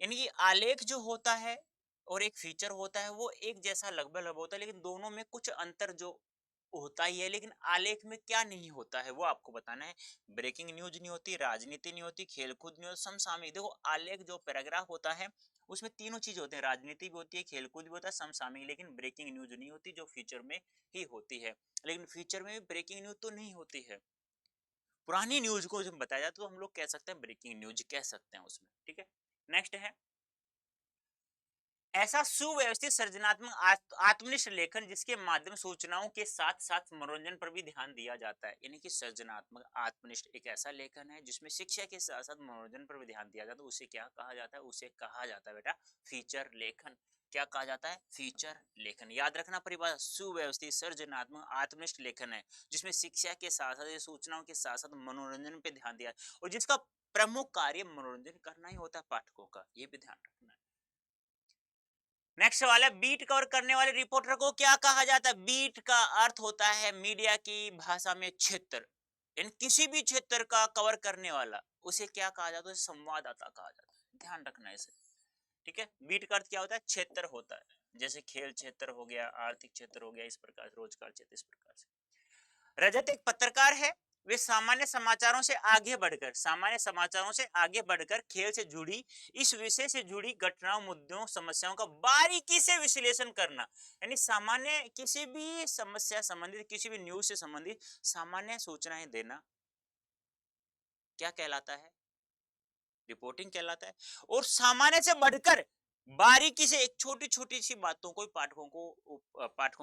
Speaker 1: यानी कि आलेख जो होता है और एक फीचर होता है, वो एक जैसा लगभग लगभग होता है, लेकिन दोनों में कुछ अंतर जो होता ही है। लेकिन आलेख में क्या नहीं होता है वो आपको बताना है। ब्रेकिंग न्यूज नहीं होती, राजनीति नहीं होती, खेलकूद नहीं होती, समसामयिक। देखो, आलेख जो पैराग्राफ होता है उसमें तीनों चीज होते हैं, राजनीति भी होती है, खेलकूद भी होता है, समसामयिक। लेकिन ब्रेकिंग न्यूज नहीं होती, जो फीचर में ही होती है। लेकिन फीचर में भी ब्रेकिंग न्यूज तो नहीं होती है। पुरानी न्यूज को जब बताया जाता है तो हम लोग कह सकते हैं ब्रेकिंग न्यूज कह सकते हैं उसमें। ठीक है। नेक्स्ट है, ऐसा सुव्यवस्थित सृजनात्मक आत्मनिष्ठ लेखन जिसके माध्यम सूचनाओं के साथ साथ मनोरंजन पर भी ध्यान दिया जाता है। यानी कि सृजनात्मक आत्मनिष्ठ एक ऐसा लेखन है जिसमें शिक्षा के साथ साथ मनोरंजन पर भी ध्यान दिया जाता है। उसे क्या कहा जाता है? उसे कहा जाता है बेटा फीचर लेखन। क्या कहा जाता है? फीचर लेखन। याद रखना परिभाषा, सुव्यवस्थित सृजनात्मक आत्मनिष्ठ लेखन है जिसमें शिक्षा के साथ साथ सूचनाओं के साथ साथ मनोरंजन पे ध्यान दिया, और जिसका प्रमुख कार्य मनोरंजन करना ही होता है पाठकों का। ये भी ध्यान रखना है। नेक्स्ट वाला, बीट कवर करने वाले रिपोर्टर को क्या कहा जाता है? बीट का अर्थ होता है मीडिया की भाषा में क्षेत्र, इन किसी भी क्षेत्र का कवर करने वाला, उसे क्या कहा जाता है? संवाददाता कहा जाता है। ध्यान रखना है इसे। ठीक है। बीट का अर्थ क्या होता है? क्षेत्र होता है। जैसे खेल क्षेत्र हो गया, आर्थिक क्षेत्र हो गया, इस प्रकार से रोजगार क्षेत्र, इस प्रकार से। रजत एक पत्रकार है। वे सामान्य समाचारों से आगे बढ़कर, सामान्य समाचारों से आगे बढ़कर खेल से जुड़ी, इस विषय से जुड़ी घटनाओं, मुद्दों, समस्याओं का बारीकी से विश्लेषण करना, यानी सामान्य किसी भी समस्या संबंधित, किसी भी न्यूज से संबंधित सामान्य सूचनाएं देना, क्या कहलाता है? रिपोर्टिंग कहलाता है। और सामान्य से बढ़कर बारीकी से एक छोटी छोटी सी बातों को पाठकों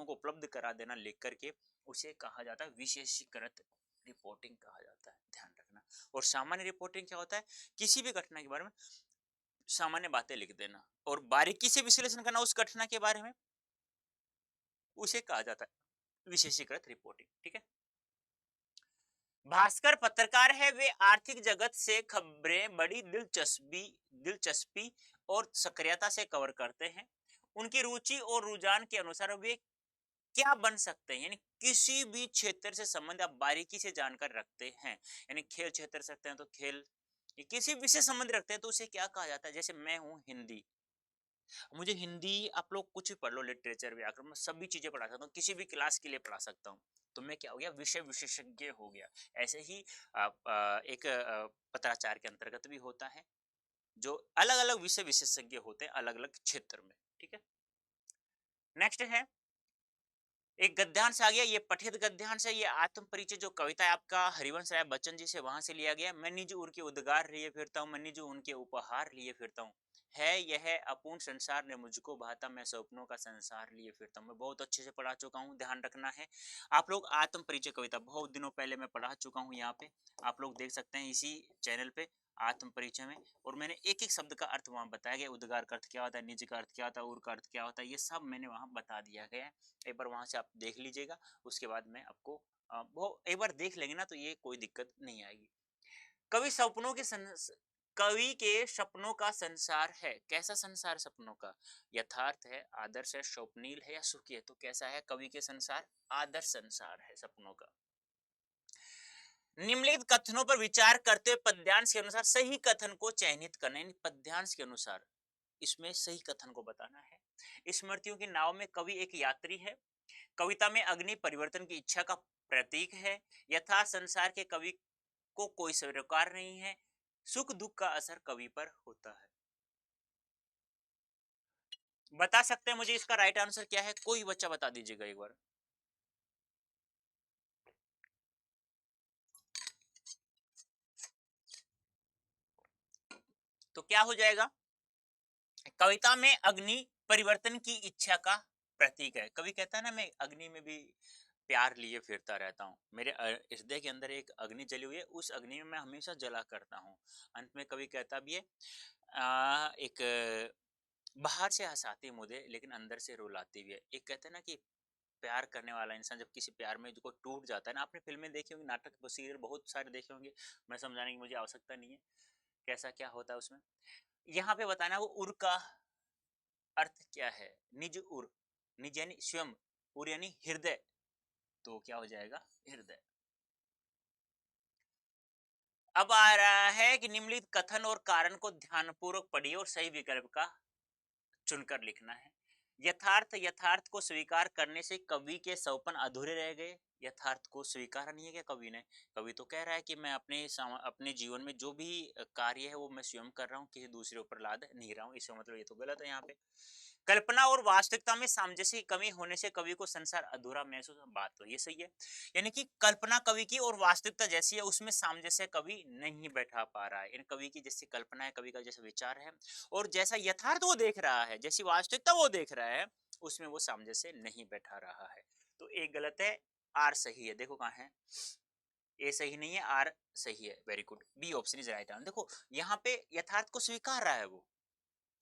Speaker 1: को उपलब्ध करा देना लिख करके, उसे कहा जाता है विशेषीकृत रिपोर्टिंग कहा जाता है। ध्यान रखना। और सामान्य रिपोर्टिंग क्या होता है? किसी भी घटना के बारे में सामान्य बातें लिख देना और बारीकी से विश्लेषण करना उस घटना के बारे में, उसे कहा जाता है विशेषीकृत रिपोर्टिंग। ठीक है। भास्कर पत्रकार है। वे आर्थिक जगत से खबरें बड़ी दिलचस्पी और सक्रियता से कवर करते हैं। उनकी रुचि और रुझान के अनुसार वे क्या बन सकते हैं, यानी किसी भी क्षेत्र से संबंध आप बारीकी से जानकर रखते हैं, यानी खेल क्षेत्र से रखते हैं तो खेल, ये किसी भी से संबंध रखते हैं तो उसे क्या कहा जाता है। जैसे मैं हूँ हिंदी, मुझे हिंदी आप लोग कुछ भी पढ़ लो, लिटरेचर व्याकरण में सभी चीजें पढ़ा सकता हूँ, किसी भी क्लास के लिए पढ़ा सकता हूँ, तो मैं क्या हो गया, विषय विशेषज्ञ हो गया। ऐसे ही एक पत्राचार के अंतर्गत भी होता है, जो अलग अलग विषय विशेषज्ञ होते हैं अलग अलग क्षेत्र में। ठीक है, नेक्स्ट है एक गद्यांश आ गया, ये पठित गद्यांश है, ये आत्म परिचय जो कविता है आपका हरिवंश राय बच्चन जी से, वहां से लिया गया। मैं निज उर के उद्गार लिए फिरता हूँ, मैं निज उनके उपहार लिए फिरता हूँ, है यह अपूर्ण संसार ने मुझको भाता, मैं सपनों का संसार लिए फिरता हूँ। मैं बहुत अच्छे से पढ़ा चुका हूँ, ध्यान रखना है आप लोग। आत्म परिचय कविता बहुत दिनों पहले मैं पढ़ा चुका हूँ, यहाँ पे आप लोग देख सकते हैं इसी चैनल पे आत्म परिचय में, और मैंने एक एक शब्द का अर्थ वहां बताया गया, उद्गार का अर्थ क्या होता है, निज का अर्थ क्या होता है, उर का अर्थ क्या होता है, ये सब मैंने वहां बता दिया गया है। एक बार वहां से आप देख लीजिएगा, उसके बाद मैं आपको वो एक बार देख लेंगे ना तो ये कोई दिक्कत नहीं आएगी। कवि सपनों के कवि के सपनों का संसार है, कैसा संसार सपनों का, यथार्थ है, आदर्श है, स्वप्नील है या सुखी है। तो कैसा है कवि के संसार, आदर्श संसार है सपनों का। निम्नलिखित कथनों पर विचार करते हुए पद्यांश के अनुसार सही कथन को चयनित करना, यानी पद्यांश के अनुसार इसमें सही कथन को बताना है। स्मृतियों की नाव में कवि एक यात्री है, कविता में अग्नि परिवर्तन की इच्छा का प्रतीक है, यथा संसार के कवि को कोई स्वीकार नहीं है, सुख दुख का असर कवि पर होता है। बता सकते हैं मुझे इसका राइट आंसर क्या है, कोई बच्चा बता दीजिएगा एक बार। तो क्या हो जाएगा, कविता में अग्नि परिवर्तन की इच्छा का प्रतीक है। कवि कहता है ना, मैं अग्नि में भी प्यार लिए फिरता रहता हूँ, मेरे हृदय के अंदर एक अग्नि जली हुई है, उस अग्नि में मैं हमेशा जला करता हूँ। अंत में कवि कहता भी है एक बाहर से हंसाती है मुझे लेकिन अंदर से रुलाती भी है। एक कहते हैं ना कि प्यार करने वाला इंसान जब किसी प्यार में जो टूट जाता है ना, आपने फिल्में देखी होंगी, नाटक सीरियल बहुत सारे देखे होंगे, मैं समझाने की मुझे आवश्यकता नहीं है कैसा क्या होता है उसमें। यहाँ पे बताना वो उर का अर्थ क्या है, निज उर, निज यानी स्वयं, उर यानी हृदय, तो क्या हो जाएगा हृदय। अब आ रहा है कि निम्नलिखित कथन और कारण को ध्यानपूर्वक पढ़िए और सही विकल्प का चुनकर लिखना है। यथार्थ, यथार्थ को स्वीकार करने से कवि के सौपन अधूरे रह गए। यथार्थ को स्वीकार नहीं है क्या कवि ने, कवि तो कह रहा है कि मैं अपने जीवन में जो भी कार्य है वो मैं स्वयं कर रहा हूँ, किसी दूसरे ऊपर लाद नहीं रहा हूँ, इसका मतलब ये तो गलत है। यहाँ पे कल्पना और वास्तविकता में सामंजस्य की कमी होने से कवि को संसार अधूरा महसूस, बात तो ये सही है, यानी कि कल्पना कवि की और वास्तविकता जैसी है उसमें सामंजस्य कवि नहीं बैठा पा रहा है, यानी कवि की जैसी कल्पना है, कवि का जैसा विचार है और जैसा यथार्थ वो देख रहा है, जैसी वास्तविकता वो देख रहा है, उसमें वो सामंजस्य नहीं बैठा रहा है। तो एक गलत है, आर सही है। देखो कहाँ है, ए सही नहीं है, आर सही है, very good, B option is right answer. देखो यहाँ पे यथार्थ को स्वीकार रहा है वो,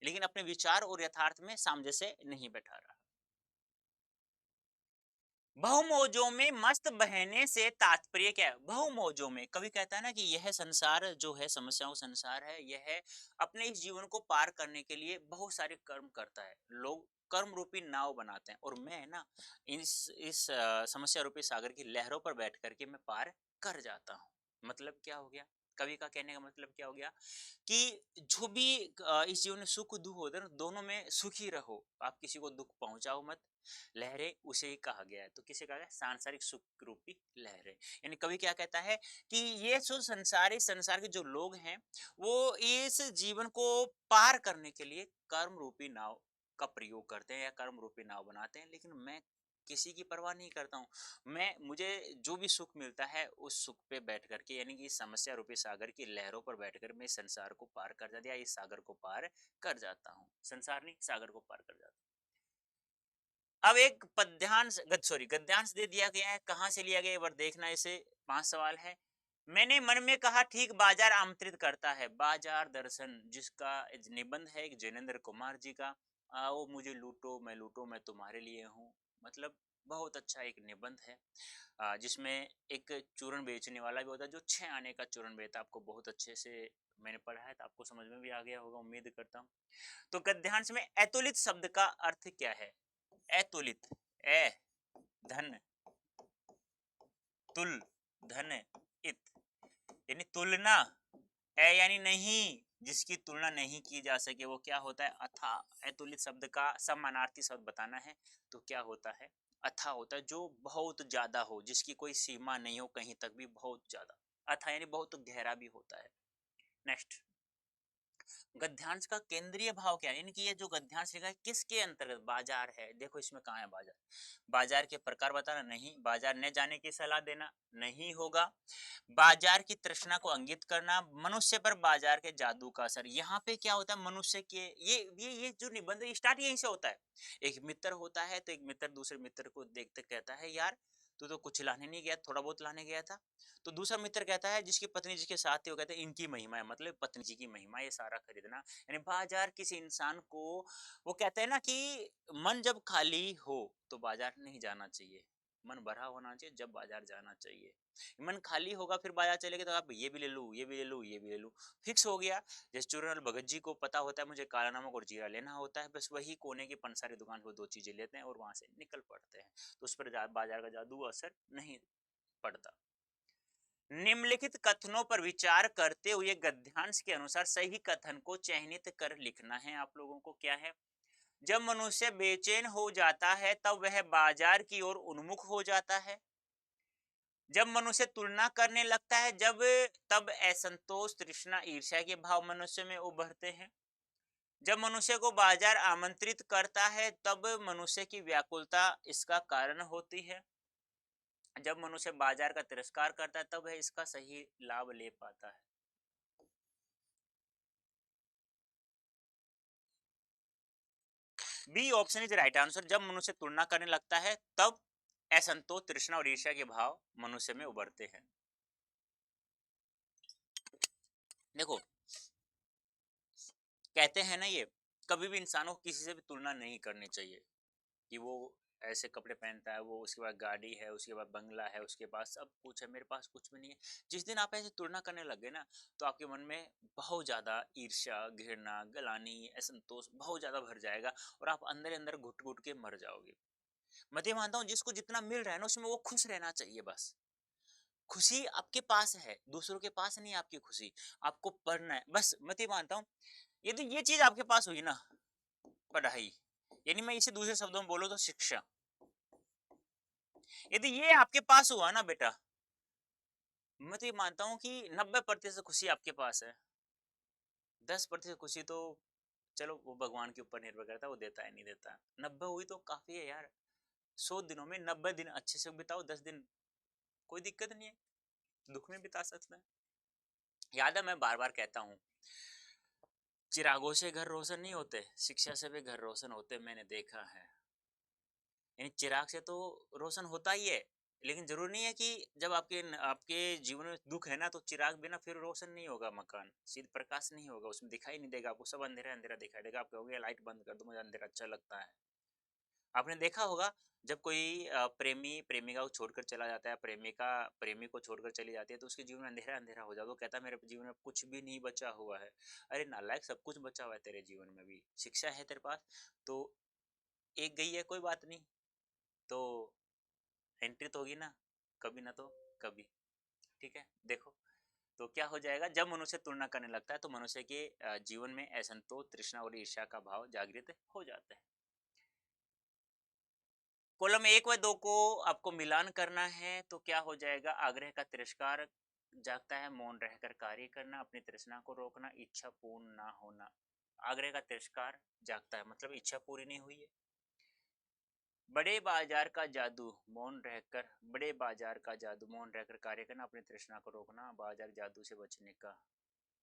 Speaker 1: लेकिन अपने विचार और यथार्थ में सामंजस्य नहीं बैठा रहा। बहुमोजों में मस्त बहने से तात्पर्य क्या है, बहुमोजों में कवि कहता है ना कि यह संसार जो है, समस्याओं संसार है, यह अपने इस जीवन को पार करने के लिए बहुत सारे कर्म करता है, लोग कर्म रूपी नाव बनाते हैं और मैं ना इस समस्या रूपी सागर की लहरों पर बैठ करके मैं पार कर जाता हूँ। मतलब क्या हो गया, कवि का कहने का मतलब क्या हो गया कि जो भी इस जीवन में सुख दुख होते हैं ना, दोनों में सुखी रहो, आप किसी को दुख पहुंचाओ मत। लहरें उसे ही कहा गया है, तो किसे कहा गया, सांसारिक सुख रूपी लहरें। यानी कवि क्या कहता है कि ये जो संसार के जो लोग हैं वो इस जीवन को पार करने के लिए कर्म रूपी नाव का प्रयोग करते हैं या कर्म रूपी नाव बनाते हैं, लेकिन मैं किसी की परवाह नहीं करता हूँ। मैं मुझे जो भी सुख मिलता है उस सुख पे बैठ करके, यानी कि समस्या रूपी सागर की लहरों पर बैठकर मैं संसार को पार कर जाता या इस सागर को पार कर जाता हूँ, संसार नहीं सागर को पार कर जाता हूँ। अब एक पद्यांश सॉरी गद्यांश दे दिया गया है, कहाँ से लिया गया एक बार देखना, इसे 5 सवाल है। मैंने मन में कहा ठीक बाजार आमंत्रित करता है, बाजार दर्शन जिसका निबंध है एक जैनेन्द्र कुमार जी का, आओ मुझे लूटो मैं तुम्हारे लिए हूँ। मतलब बहुत अच्छा एक निबंध है, जिसमें एक चूरन बेचने वाला भी होता है जो 6 आने का चूरन बेचता है। आपको बहुत अच्छे से मैंने पढ़ा है तो आपको समझ में भी आ गया होगा, उम्मीद करता हूँ। तो गद्यांश में अतुलित शब्द का अर्थ क्या है, अतुलित, ए धन तुल धन इत, यानी तुलना है यानी नहीं, जिसकी तुलना नहीं की जा सके वो क्या होता है, अथा। अतुलित शब्द का समानार्थी शब्द बताना है तो क्या होता है, अथा होता है, जो बहुत ज्यादा हो, जिसकी कोई सीमा नहीं हो, कहीं तक भी बहुत ज्यादा। अथा यानी बहुत गहरा भी होता है। नेक्स्ट, गद्यांश का केंद्रीय भाव क्या है, यानी कि ये जो गद्यांश लिखा है किसके अंतर्गत, बाजार है। देखो इसमें कहाँ है बाजार, बाजार के प्रकार बताना नहीं, बाजार न जाने की सलाह देना नहीं होगा, बाजार की तृष्णा को अंकित करना, मनुष्य पर बाजार के जादू का असर। यहाँ पे क्या होता है, मनुष्य के ये जो निबंध स्टार्ट यहीं से होता है। एक मित्र होता है तो एक मित्र दूसरे मित्र को देखते कहता है, यार तू तो कुछ लाने नहीं गया, थोड़ा बहुत लाने गया था। तो दूसरा मित्र कहता है, जिसकी पत्नी जिसके साथ थी, वो कहते हैं इनकी महिमा है, मतलब पत्नी जी की महिमा है ये सारा खरीदना। यानी बाजार किसी इंसान को, वो कहते हैं ना कि मन जब खाली हो तो बाजार नहीं जाना चाहिए, मन भरा होना चाहिए जब बाजार जाना चाहिए। मन खाली होगा फिर बाजार चलेगा तो आप ये भी ले लूं, ये भी ले लूं, ये भी ले लूं, फिक्स हो गया। जैसे चूरन भगत जी को पता होता है मुझे काला नमक और जीरा लेना होता है, बस वही कोने की पंसारी दुकान पर दो चीजें लेते हैं और वहां से निकल पड़ते हैं, तो उस पर बाजार का जादू असर नहीं पड़ता। निम्नलिखित कथनों पर विचार करते हुए गद्यांश के अनुसार सही कथन को चयनित कर लिखना है आप लोगों को। क्या है, जब मनुष्य बेचैन हो जाता है तब वह बाजार की ओर उन्मुख हो जाता है। जब मनुष्य तुलना करने लगता है, जब तब असंतोष तृष्णा ईर्ष्या के भाव मनुष्य में उभरते हैं। जब मनुष्य को बाजार आमंत्रित करता है तब मनुष्य की व्याकुलता इसका कारण होती है। जब मनुष्य बाजार का तिरस्कार करता है तब वह इसका सही लाभ ले पाता है। B option is right answer. जब मनुष्य तुलना करने लगता है तब असंतोष तृष्णा और ईर्ष्या के भाव मनुष्य में उभरते हैं। देखो कहते हैं ना, ये कभी भी इंसानों को किसी से भी तुलना नहीं करनी चाहिए कि वो ऐसे कपड़े पहनता है, वो उसके बाद गाड़ी है, उसके बाद बंगला है, उसके पास सब कुछ है, मेरे पास कुछ भी नहीं है। जिस दिन आप ऐसे तुलना करने लगे ना तो आपके मन में बहुत ज्यादा ईर्ष्या, घृणा, गलानी, असंतोष बहुत ज्यादा भर जाएगा और आप अंदर अंदर घुट घुट के मर जाओगे। मैं तो ये मानता हूँ जिसको जितना मिल रहा है ना उसमें वो खुश रहना चाहिए बस। खुशी आपके पास है, दूसरों के पास नहीं है आपकी खुशी। आपको पढ़ना है बस, मैं तो ये मानता हूँ यदि ये चीज आपके पास हुई ना, पढ़ाई, यानी मैं इसे दूसरे शब्दों में बोलूं तो शिक्षा, यदि ये आपके पास हुआ ना बेटा, मैं तो ये मानता हूँ कि 90% खुशी आपके पास है। 10% खुशी तो चलो वो भगवान के ऊपर निर्भर करता है, वो देता है नहीं देता है। 90 हुई तो काफी है यार। 100 दिनों में 90 दिन अच्छे से बिताओ, 10 दिन कोई दिक्कत नहीं है, दुख में बिता सकते हैं। याद है मैं बार बार कहता हूँ, चिरागों से घर रोशन नहीं होते, शिक्षा से भी घर रोशन होते, मैंने देखा है। यानी चिराग से तो रोशन होता ही है, लेकिन जरूरी नहीं है कि जब आपके जीवन में दुख है ना तो चिराग बिना फिर रोशन नहीं होगा, मकान सिर्फ प्रकाश नहीं होगा, उसमें दिखाई नहीं देगा आपको, सब अंधेरा अंधेरा दिखाई देगा। आप कहोगे लाइट बंद कर दो मुझे अंधेरा अच्छा लगता है। आपने देखा होगा जब कोई प्रेमी प्रेमिका को छोड़कर चला जाता है, प्रेमिका प्रेमी को छोड़कर चली जाती है तो उसके जीवन में अंधेरा अंधेरा हो जाता है, वो कहता है मेरे जीवन में कुछ भी नहीं बचा हुआ है। अरे नालायक, सब कुछ बचा हुआ है तेरे जीवन में भी, शिक्षा है तेरे पास तो। एक गई है कोई बात नहीं, तो एंट्री तो होगी ना, कभी ना तो कभी। ठीक है, देखो तो क्या हो जाएगा, जब मनुष्य तुलना करने लगता है तो मनुष्य के जीवन में असंतोष तृष्णा और ईर्ष्या का भाव जागृत हो जाता है। कॉलम 1 व 2 को आपको मिलान करना है तो क्या हो जाएगा, आग्रह का तिरस्कार जागता है, मौन रहकर कार्य करना, अपनी तृष्णा को रोकना, इच्छा पूर्ण ना होना। आग्रह का तिरस्कार जागता है मतलब इच्छा पूरी नहीं हुई है। बड़े बाजार का जादू मौन रहकर, बड़े बाजार का जादू मौन रहकर कार्य करना, अपनी तृष्णा को रोकना, बाजार जादू से बचने का।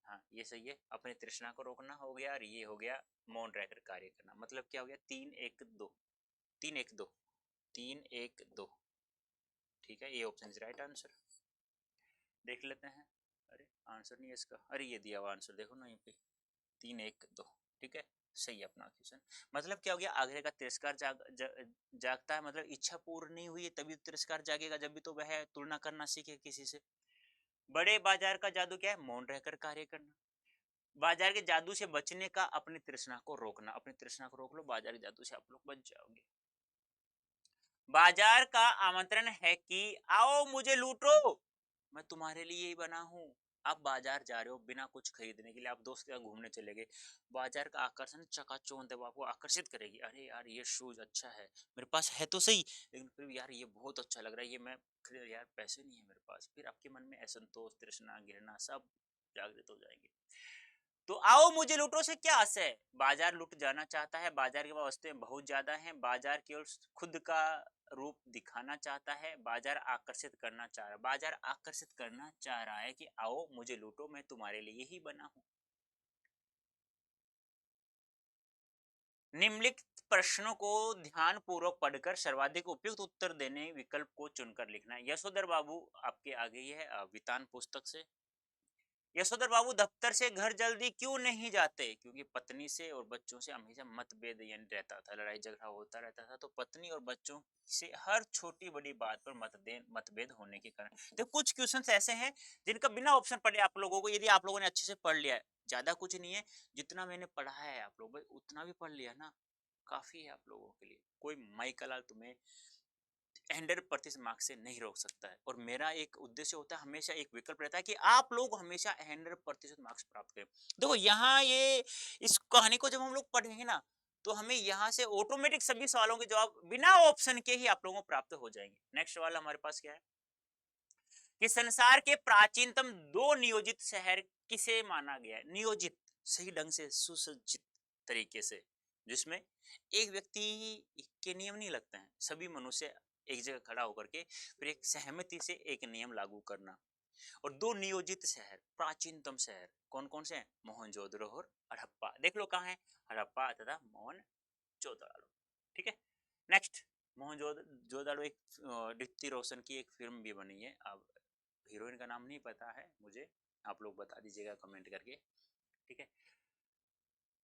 Speaker 1: हाँ ये सही है, अपनी तृष्णा को रोकना हो गया और ये हो गया मौन रहकर कार्य करना। मतलब क्या हो गया, 3-1-2, 3-1-2, 3-1-2। ठीक है, ये ऑप्शन इज राइट आंसर। देख लेते हैं, अरे आंसर नहीं है इसका, अरे ये दिया हुआ आंसर देखो ना यहाँ पे, 3-1-2। ठीक है, सही है अपना क्वेश्चन। मतलब क्या हो गया, आग्रह का तिरस्कार जागता है, मतलब इच्छा पूर्ण नहीं हुई है तभी तिरस्कार जागेगा, जब भी तो वह तुलना करना सीखे किसी से। बड़े बाजार का जादू क्या है, मौन रहकर कार्य करना। बाजार के जादू से बचने का, अपनी तृष्णा को रोकना, अपनी तृष्णा को रोक लो, बाजार के जादू से आप लोग बच जाओगे। बाजार का आमंत्रण है कि आओ मुझे लूटो, मैं तुम्हारे लिए ही बना हूँ। आप बाजार जा रहे हो बिना कुछ खरीदने के लिए, आप दोस्त के साथ घूमने चले गए, बाजार का आकर्षण चकाचौंध है, वो आपको आकर्षित करेगी। अरे यार ये शूज अच्छा है, मेरे पास है तो सही, लेकिन फिर भी यार ये बहुत अच्छा लग रहा है, ये मैं खरीद, यार पैसे नहीं है मेरे पास। फिर आपके मन में असंतोष, तृष्णा, घृणा सब जागृत हो जाएंगे। तो आओ मुझे लूटो से क्या आशय है? बाजार लुट जाना चाहता है, बाजार के पास वस्तुएं बहुत ज्यादा हैं, बाजार केवल खुद का रूप दिखाना चाहता है, बाजार आकर्षित करना चाह रहा है, बाजार आकर्षित करना चाह रहा है कि आओ मुझे लूटो, मैं तुम्हारे लिए ही बना हूं। निम्नलिखित प्रश्नों को ध्यान पूर्वक पढ़कर सर्वाधिक उपयुक्त उत्तर देने विकल्प को चुनकर लिखना है। यशोधर बाबू आपके आगे ही है वितान पुस्तक से। यशोधर बाबू दफ्तर से घर जल्दी क्यों नहीं जाते? क्योंकि पत्नी से और बच्चों से हमेशा मतभेद यानी रहता था, लड़ाई झगड़ा होता रहता था, तो पत्नी और बच्चों से हर छोटी बड़ी बात पर मतभेद होने के कारण। तो कुछ क्वेश्चंस ऐसे हैं जिनका बिना ऑप्शन पढ़े आप लोगों को, यदि आप लोगों ने अच्छे से पढ़ लिया है, ज्यादा कुछ नहीं है, जितना मैंने पढ़ा है आप लोग उतना भी पढ़ लिया ना, काफी है आप लोगों के लिए। कोई माइकल तुम्हें 100% मार्क्स से नहीं रोक सकता है, और मेरा एक उद्देश्य होता है, हमेशा एक विकल्प रहता है कि आप लोग हमेशा 100% मार्क्स प्राप्त करें। देखो यहाँ ये इस कहानी को जब हम लोग पढ़ेंगे ना, तो हमें यहाँ से ऑटोमेटिक सभी सवालों के जवाब बिना ऑप्शन के ही आप लोगों को प्राप्त हो जाएंगे। नेक्स्ट वाला हमारे पास क्या है कि संसार के प्राचीनतम दो नियोजित शहर किसे माना गया है? नियोजित, सही ढंग से सुसज्जित तरीके से, जिसमें एक व्यक्ति के नियम नहीं लगते हैं, सभी मनुष्य एक जगह खड़ा होकर के फिर एक सहमति से एक नियम लागू करना। और दो नियोजित शहर, प्राचीनतम शहर कौन कौन से हैं? मोहनजोदड़ो और हड़प्पा। देख लो कहाँ है हड़प्पा तथा मोहनजोदड़ो। ठीक है। नेक्स्ट, मोहनजोदड़ो एक ऋतिक रोशन की एक फिल्म भी बनी है, अब हीरोइन का नाम नहीं पता है मुझे, आप लोग बता दीजिएगा कमेंट करके। ठीक है।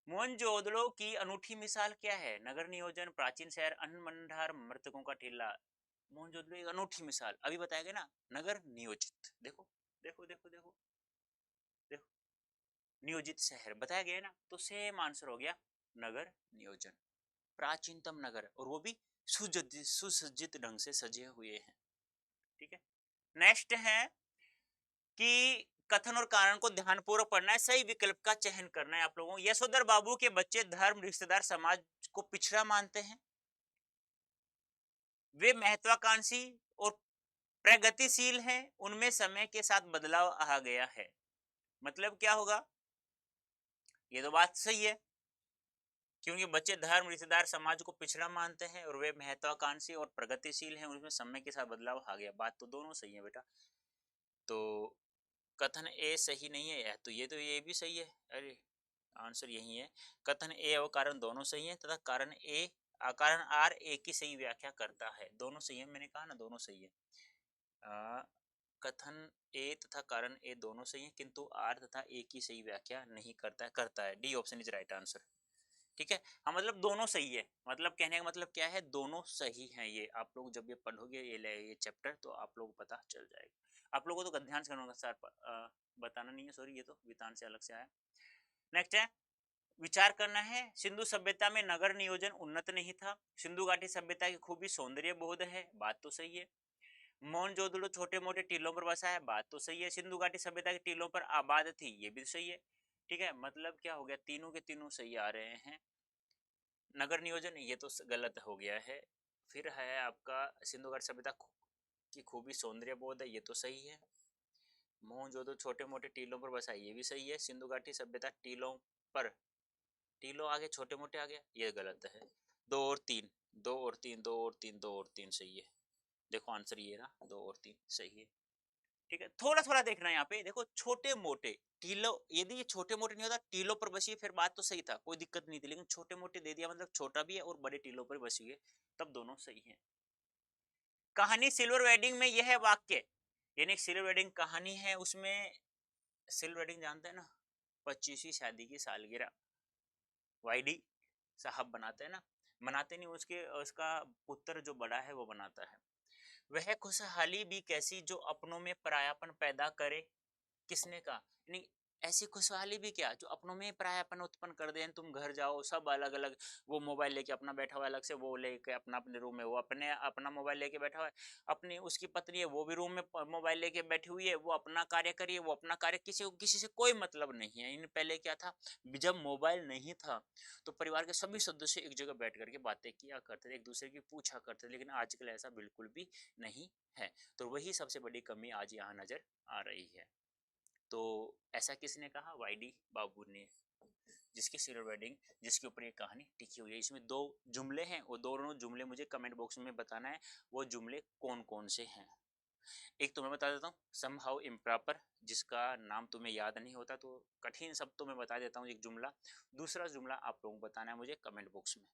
Speaker 1: मोहनजोदड़ो की अनूठी मिसाल क्या है? नगर नियोजन, प्राचीन शहर, अन्न भंडार, मृतकों का टीला। मोहनजोदड़ो एक अनूठी मिसाल, अभी बताया गया ना, नगर नियोजित। देखो देखो देखो देखो देखो, नियोजित शहर बताया गया ना, तो सेम आंसर हो गया नगर नियोजन। प्राचीनतम नगर, और वो भी सुसज्जित ढंग से सजे हुए हैं। ठीक है। नेक्स्ट है कि कथन और कारण को ध्यानपूर्वक पढ़ना है, सही विकल्प का चयन करना है आप लोगों को। यशोधर बाबू के बच्चे धर्म, रिश्तेदार, समाज को पिछड़ा मानते हैं, वे महत्वाकांक्षी और प्रगतिशील हैं, उनमें समय के साथ बदलाव आ गया है। मतलब क्या होगा? ये तो बात सही है, क्योंकि बच्चे धर्म, रिश्तेदार, समाज को पिछड़ा मानते हैं और वे महत्वाकांक्षी और प्रगतिशील हैं, उनमें समय के साथ बदलाव आ गया। बात तो दोनों सही है बेटा। तो कथन ए सही नहीं है या तो ये भी सही है। अरे आंसर यही है, कथन ए और कारण दोनों सही है, तथा कारण आर ए की सही व्याख्या करता है। दोनों सही है, मैंने कहा ना दोनों सही है। कथन ए तथा कारण ए दोनों सही है, किंतु आर तथा ए की सही व्याख्या नहीं करता है। D option is right answer. ठीक है। हाँ मतलब दोनों सही है, मतलब कहने का मतलब क्या है, दोनों सही हैं। ये आप लोग जब ये पढ़ोगे ये चैप्टर, तो आप लोग को पता चल जाएगा। आप लोगों को तो गद्यांश करना होगा सर, बताना नहीं है, सॉरी, ये तो वितान से अलग से आया। नेक्स्ट है, विचार करना है, सिंधु सभ्यता में नगर नियोजन उन्नत नहीं था, सिंधु घाटी सभ्यता की खूबी सौंदर्य बोध है, बात तो सही है। मोहनजोदड़ो छोटे मोटे टीलों पर बसा है, बात तो सही है। सिंधु घाटी सभ्यता के टीलों पर आबाद थी, ये भी सही है। ठीक है, मतलब क्या हो गया, तीनों के तीनों सही आ रहे हैं। नगर नियोजन ये तो गलत हो गया है। फिर है आपका सिंधु घाटी सभ्यता की खूबी सौंदर्य बोध है, ये तो सही है। मोहनजोदड़ो छोटे मोटे टीलों पर बसा है, ये भी सही है। सिंधु घाटी सभ्यता टीलों पर, टीलों आगे छोटे मोटे आ गया, ये गलत है। दो और तीन, दो और तीन, दो और तीन, दो और तीन सही है। देखो आंसर ये रहा, दो और तीन सही है। ठीक है, थोड़ा थोड़ा देखना है यहाँ पे, देखो छोटे मोटे टीलों, यदि ये छोटे मोटे नहीं होता टीलों पर बसी है, फिर बात तो सही था, कोई दिक्कत नहीं थी, लेकिन छोटे मोटे दे दिया मतलब छोटा भी है और बड़े टीलों पर बसी है, तब दोनों सही है। कहानी सिल्वर वेडिंग में यह वाक्य, यानी सिल्वर वेडिंग कहानी है, उसमें सिल्वर वेडिंग जानते हैं ना, 25वीं शादी की सालगिरह वाईडी साहब बनाते हैं ना, बनाते नहीं, उसके उसका पुत्र जो बड़ा है वो बनाता है। वह खुशहाली भी कैसी जो अपनों में परायापन पैदा करे, किसने कहा? यानी ऐसी खुशहाली भी क्या जो अपनों में परायापन उत्पन्न कर दें। तुम घर जाओ सब अलग अलग, वो मोबाइल लेके अपना बैठा हुआ है अलग से, वो लेके अपना अपने रूम में, वो अपने अपना मोबाइल लेके बैठा हुआ है, अपनी उसकी पत्नी है वो भी रूम में मोबाइल लेके बैठी हुई है, वो अपना कार्य करिए, वो अपना कार्य, किसी को किसी से कोई मतलब नहीं है। इन पहले क्या था, जब मोबाइल नहीं था तो परिवार के सभी सदस्य एक जगह बैठ करके बातें किया करते थे, एक दूसरे की पूछा करते थे, लेकिन आजकल ऐसा बिल्कुल भी नहीं है। तो वही सबसे बड़ी कमी आज यहाँ नजर आ रही है। तो ऐसा किसने कहा, वाईडी बाबू ने, जिसकी सिल्वर वेडिंग, जिसके ऊपर ये कहानी टिकी हुई है। इसमें दो जुमले हैं, वो दोनों जुमले मुझे कमेंट बॉक्स में बताना है, वो जुमले कौन कौन से हैं। एक तो मैं बता देता हूँ, सम हाउ इम्प्रॉपर, जिसका नाम तुम्हें याद नहीं होता तो कठिन शब्द तो मैं बता देता हूँ एक जुमला। दूसरा जुमला आप लोगों को बताना है मुझे कमेंट बॉक्स में।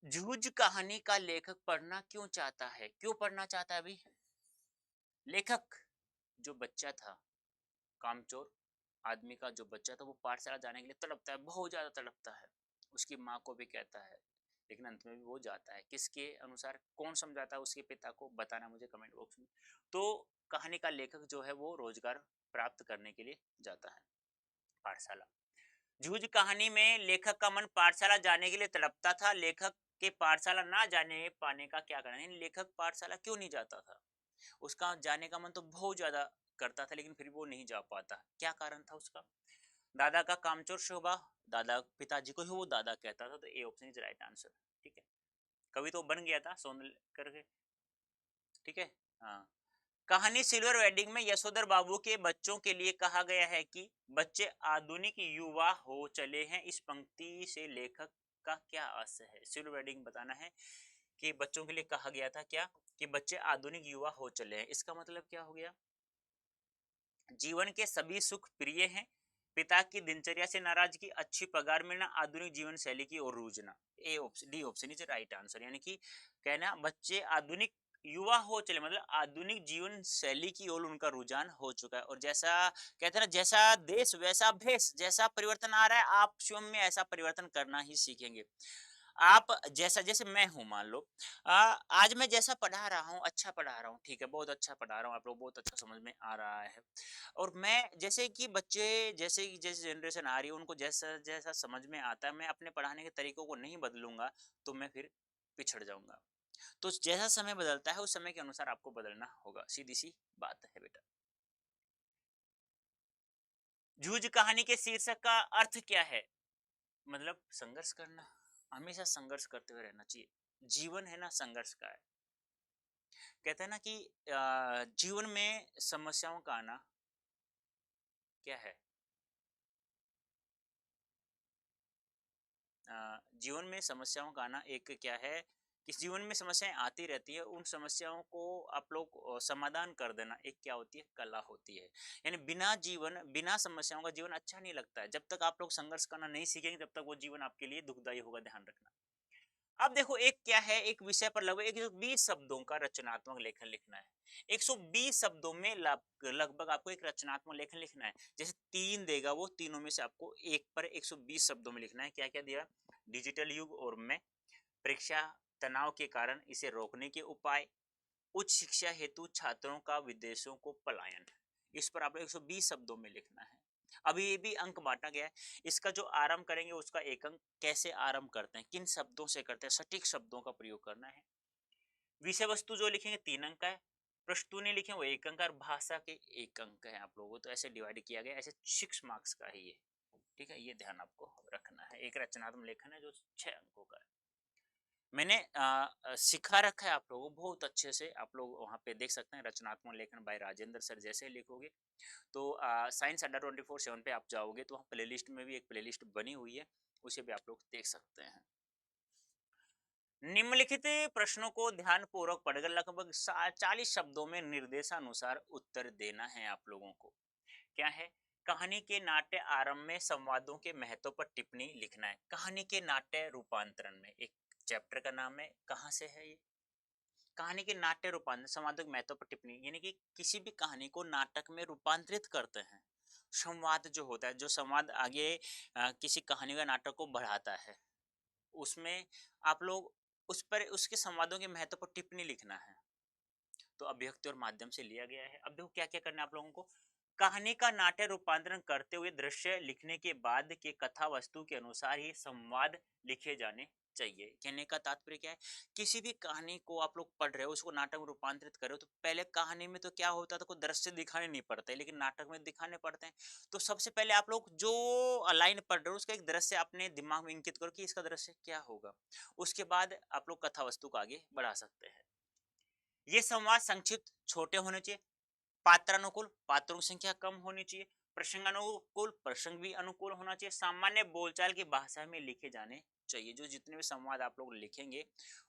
Speaker 1: जूझ कहानी का लेखक पढ़ना क्यों चाहता है, क्यों पढ़ना चाहता है अभी लेखक? जो बच्चा था, कामचोर आदमी का जो बच्चा था, वो पाठशाला जाने के लिए तड़पता है, बहुत ज्यादा तड़पता है, उसकी माँ को भी कहता है, लेकिन अंत में भी वो जाता है। किसके अनुसार, कौन समझाता है उसके पिता को, बताना मुझे कमेंट बॉक्स में। तो कहानी का लेखक जो है वो रोजगार प्राप्त करने के लिए जाता है पाठशाला। जूझ कहानी में लेखक का मन पाठशाला जाने के लिए तड़पता था। लेखक के पाठशाला ना जाने पाने का क्या कारण है, लेखक पाठशाला क्यों नहीं जाता था? उसका जाने का मन तो बहुत ज्यादा करता था, लेकिन फिर वो नहीं जा पाता। क्या कारण था उसका? दादा का कामचोर स्वभाव, दादा पिताजी को ही वो दादा कहता था, तो A option is right answer. ठीक है, कभी तो बन गया था सोन करके। ठीक है, हाँ। कहानी सिल्वर वेडिंग में यशोधर बाबू के बच्चों के लिए कहा गया है कि बच्चे आधुनिक युवा हो चले हैं। इस पंक्ति से लेखक का क्या आशय है? सिल्वर वेडिंग बताना है कि बच्चों के लिए कहा गया था क्या, कि बच्चे आधुनिक युवा हो चले हैं। इसका मतलब क्या हो गया? जीवन के सभी सुख प्रिय हैं, पिता की दिनचर्या से नाराजगी, अच्छी पगार मिलना, आधुनिक जीवन शैली की ओर रुझना। A option, D option is right answer. यानी कि कहना बच्चे आधुनिक युवा हो चले, मतलब आधुनिक जीवन शैली की ओर उनका रुझान हो चुका है। और जैसा कहते हैं ना, जैसा देश वैसा भेष, जैसा परिवर्तन आ रहा है आप स्वयं में ऐसा परिवर्तन करना ही सीखेंगे। आप जैसा, जैसे मैं हूँ मान लो, आज मैं जैसा पढ़ा रहा हूँ, अच्छा पढ़ा रहा हूँ, ठीक है, बहुत अच्छा पढ़ा रहा हूँ, आप लोग बहुत अच्छा समझ में आ रहा है। और मैं जैसे कि बच्चे, जैसे कि जैसे जनरेशन आ रही है उनको जैसा जैसा समझ में आता है, मैं अपने पढ़ाने के तरीकों को नहीं बदलूंगा तो मैं फिर पिछड़ जाऊंगा। तो जैसा समय बदलता है उस समय के अनुसार आपको बदलना होगा, सीधी सी बात है बेटा। जूझ कहानी के शीर्षक का अर्थ क्या है? मतलब संघर्ष करना, हमेशा संघर्ष करते हुए रहना चाहिए। जीवन है ना संघर्ष का है। कहते हैं ना कि जीवन में समस्याओं का आना क्या है, जीवन में समस्याओं का आना एक क्या है, कि जीवन में समस्याएं आती रहती है, उन समस्याओं को आप लोग समाधान कर देना एक क्या होती है, कला होती है। यानी बिना जीवन, बिना समस्याओं का जीवन अच्छा नहीं लगता है। जब तक आप लोग संघर्ष करना नहीं सीखेंगे तब तक वो जीवन आपके लिए दुखदायी होगा, ध्यान रखना। अब देखो एक क्या है, एक विषय पर लगभग 120 शब्दों का रचनात्मक लेखन लिखना है। 120 शब्दों में लगभग आपको एक रचनात्मक लेखन लिखना है। जैसे 3 देगा, वो तीनों में से आपको एक पर 120 शब्दों में लिखना है। क्या क्या दिया? डिजिटल युग और मैं, परीक्षा तनाव के कारण इसे रोकने के उपाय, उच्च शिक्षा हेतु छात्रों का विदेशों को पलायन। इस पर आपको 120 शब्दों में लिखना है। अभी ये भी अंक बांटा गया है। इसका जो आरंभ करेंगे उसका एक अंक, कैसे आरंभ करते हैं, किन शब्दों से करते हैं, सटीक शब्दों का प्रयोग करना है। विषय वस्तु जो लिखेंगे 3 अंक का है, प्रश्तुनि लिखे वो 1 अंक, और भाषा के 1 अंक है। आप लोगों तो ऐसे डिवाइड किया गया, ऐसे 6 मार्क्स का है ये। ठीक है, ये ध्यान आपको रखना है। एक रचनात्मक लेखन है जो 6 अंकों का है। मैंने सिखा रखा है आप लोगों को बहुत अच्छे से, आप लोग वहाँ पे देख सकते हैं, रचनात्मक लेखन बाय राजेंद्र सर। जैसे लिखोगे तो साइंस अड्डा 24/7 पे आप जाओगे तो वहाँ प्लेलिस्ट में भी एक प्लेलिस्ट बनी हुई है, उसे भी आप लोग देख सकते हैं। निम्नलिखित प्रश्नों को ध्यान पूर्वक पढ़कर लगभग 40 शब्दों में निर्देशानुसार उत्तर देना है आप लोगों को। क्या है? कहानी के नाट्य आरंभ में संवादों के महत्व पर टिप्पणी लिखना है। कहानी के नाट्य रूपांतरण में एक चैप्टर का नाम है, कहाँ से है ये? कहानी के नाट्य रूपांतरण संवादों के महत्व पर टिप्पणी, यानी कि किसी भी कहानी को नाटक में रूपांतरित करते हैं। संवाद जो होता है, जो संवाद आगे किसी कहानी का नाटक को बढ़ाता है, उसमें आप लोग उस पर, उसके संवादों के महत्व पर टिप्पणी लिखना है। तो अभिव्यक्ति और माध्यम से लिया गया है। अब देखो क्या क्या करना है आप लोगों को। कहानी का नाट्य रूपांतरण करते हुए दृश्य लिखने के बाद के कथा वस्तु के अनुसार ही संवाद लिखे जाने चाहिए। कहने का तात्पर्य क्या है, किसी भी कहानी को आप लोग पढ़ रहे हो, उसको नाटक में रूपांतरित कर रहे हो, तो पहले कहानी में तो क्या होता था, कोई दृश्य दिखाने नहीं पड़ते, लेकिन नाटक में दिखाने पड़ते हैं। तो सबसे पहले आप लोग जो लाइन पढ़ रहे हो उसका एक दृश्य अपने दिमाग में इंकित करो कि इसका दृश्य क्या होगा। उसके बाद आप लोग कथा वस्तु को आगे बढ़ा सकते हैं। ये संवाद संक्षिप्त छोटे होने चाहिए, पात्रानुकूल पात्रों की संख्या कम होनी चाहिए, प्रसंगानुकूल प्रसंग भी अनुकूल होना चाहिए, सामान्य बोलचाल की भाषा में लिखे जाने चाहिए। जो जितने भी संवाद आप लोग लिखेंगे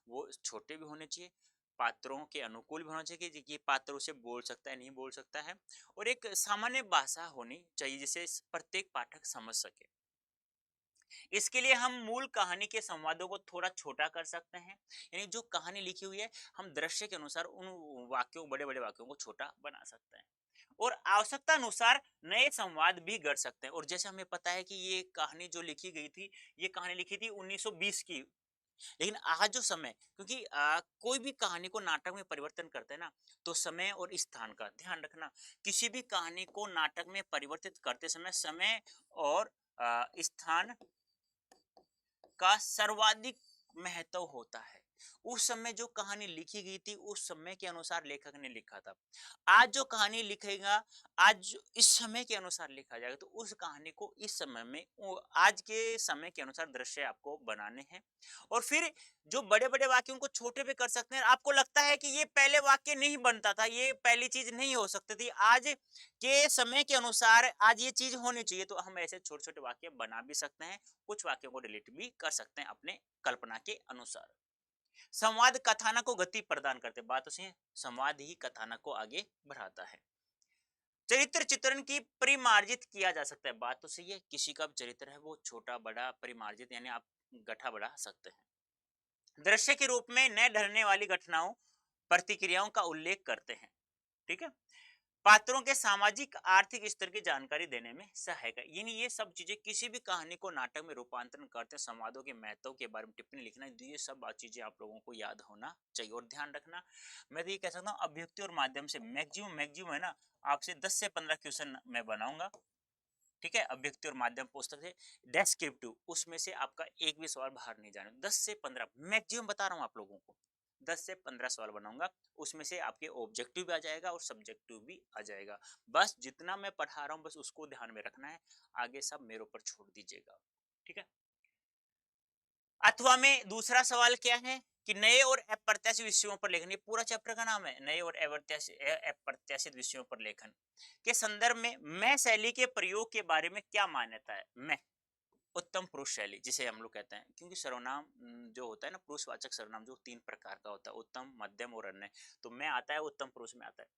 Speaker 1: वो छोटे भी होने चाहिए, पात्रों के अनुकूल भी होना चाहिए कि ये पात्र उसे बोल सकता है नहीं बोल सकता है, और एक सामान्य भाषा होनी चाहिए जिसे प्रत्येक पाठक समझ सके। इसके लिए हम मूल कहानी के संवादों को थोड़ा छोटा कर सकते हैं, यानी जो कहानी लिखी हुई है हम दृश्य के अनुसार उन वाक्यों बड़े बड़े वाक्यों को छोटा बना सकते हैं, और आवश्यकता अनुसार नए संवाद भी गढ़ सकते हैं। और जैसे हमें पता है कि ये कहानी जो लिखी गई थी, ये कहानी लिखी थी 1920 की, लेकिन आज जो समय, क्योंकि कोई भी कहानी को नाटक में परिवर्तन करते हैं ना, तो समय और स्थान का ध्यान रखना। किसी भी कहानी को नाटक में परिवर्तित करते समय और स्थान का सर्वाधिक महत्व होता है। उस समय जो कहानी लिखी गई थी उस समय के अनुसार लेखक ने लिखा था। आज जो कहानी लिखेगा, आज इस समय के अनुसार लिखा जाएगा, तो उस कहानी को इस समय में आज के समय के अनुसार दृश्य आपको बनाने हैं। और फिर जो बड़े बड़े वाक्यों को छोटे पे कर सकते हैं। आपको लगता है कि ये पहले वाक्य नहीं बनता था, ये पहली चीज नहीं हो सकती थी, आज के समय के अनुसार आज ये चीज होनी चाहिए, तो हम ऐसे छोटे छोटे वाक्य बना भी सकते हैं, कुछ वाक्यों को डिलीट भी कर सकते हैं अपने कल्पना के अनुसार। संवाद कथानक को गति प्रदान करते, बात तो सही है, संवाद ही कथानक को आगे बढ़ाता है। चरित्र चित्रण की परिमार्जित किया जा सकता है, बात तो सही है, किसी का भी चरित्र है वो छोटा बड़ा परिमार्जित यानी आप गठा बढ़ा सकते हैं। दृश्य के रूप में न ढलने वाली घटनाओं प्रतिक्रियाओं का उल्लेख करते हैं, ठीक है। पात्रों के सामाजिक आर्थिक स्तर की जानकारी देने में सहायक है। यानी ये सब चीजें किसी भी कहानी को नाटक में रूपांतरण करते हैं, संवादों के महत्व के बारे में टिप्पणी लिखना, ये सब चीजें आप लोगों को याद होना चाहिए। और ध्यान रखना, मैं तो ये कह सकता हूँ अभिव्यक्ति और माध्यम से मैक्सिमम मैक्सिमम है ना, आपसे 10 से 15 क्वेश्चन मैं बनाऊंगा, ठीक है। अभिव्यक्ति और माध्यम पुस्तक है डेस्क्रिप्टिव, उसमें से आपका एक भी सवाल बाहर नहीं जाने, 10 से 15 मैक्सिमम बता रहा हूँ आप लोगों को, 10 से 15 सवाल बनाऊंगा, उसमें से आपके ऑब्जेक्टिव भी आ जाएगा और सब्जेक्टिव भी आ जाएगा। बस जितना मैं पढ़ा रहा हूँ बस उसको ध्यान में रखना है, आगे सब मेरे ऊपर छोड़ दीजिएगा, ठीक है। अथवा में दूसरा सवाल क्या है कि नए और अप्रत्याशित विषयों पर लेखन, ये पूरा चैप्टर का नाम है नए और अप्रत्याशित विषयों पर लेखन के संदर्भ में मैं शैली के प्रयोग के बारे में क्या मान्यता है। मैं उत्तम पुरुष शैली जिसे हम लोग कहते हैं, क्योंकि सर्वनाम जो होता है ना, पुरुषवाचक सर्वनाम जो 3 प्रकार का होता है, उत्तम मध्यम और अन्य, तो मैं आता है उत्तम पुरुष में आता है।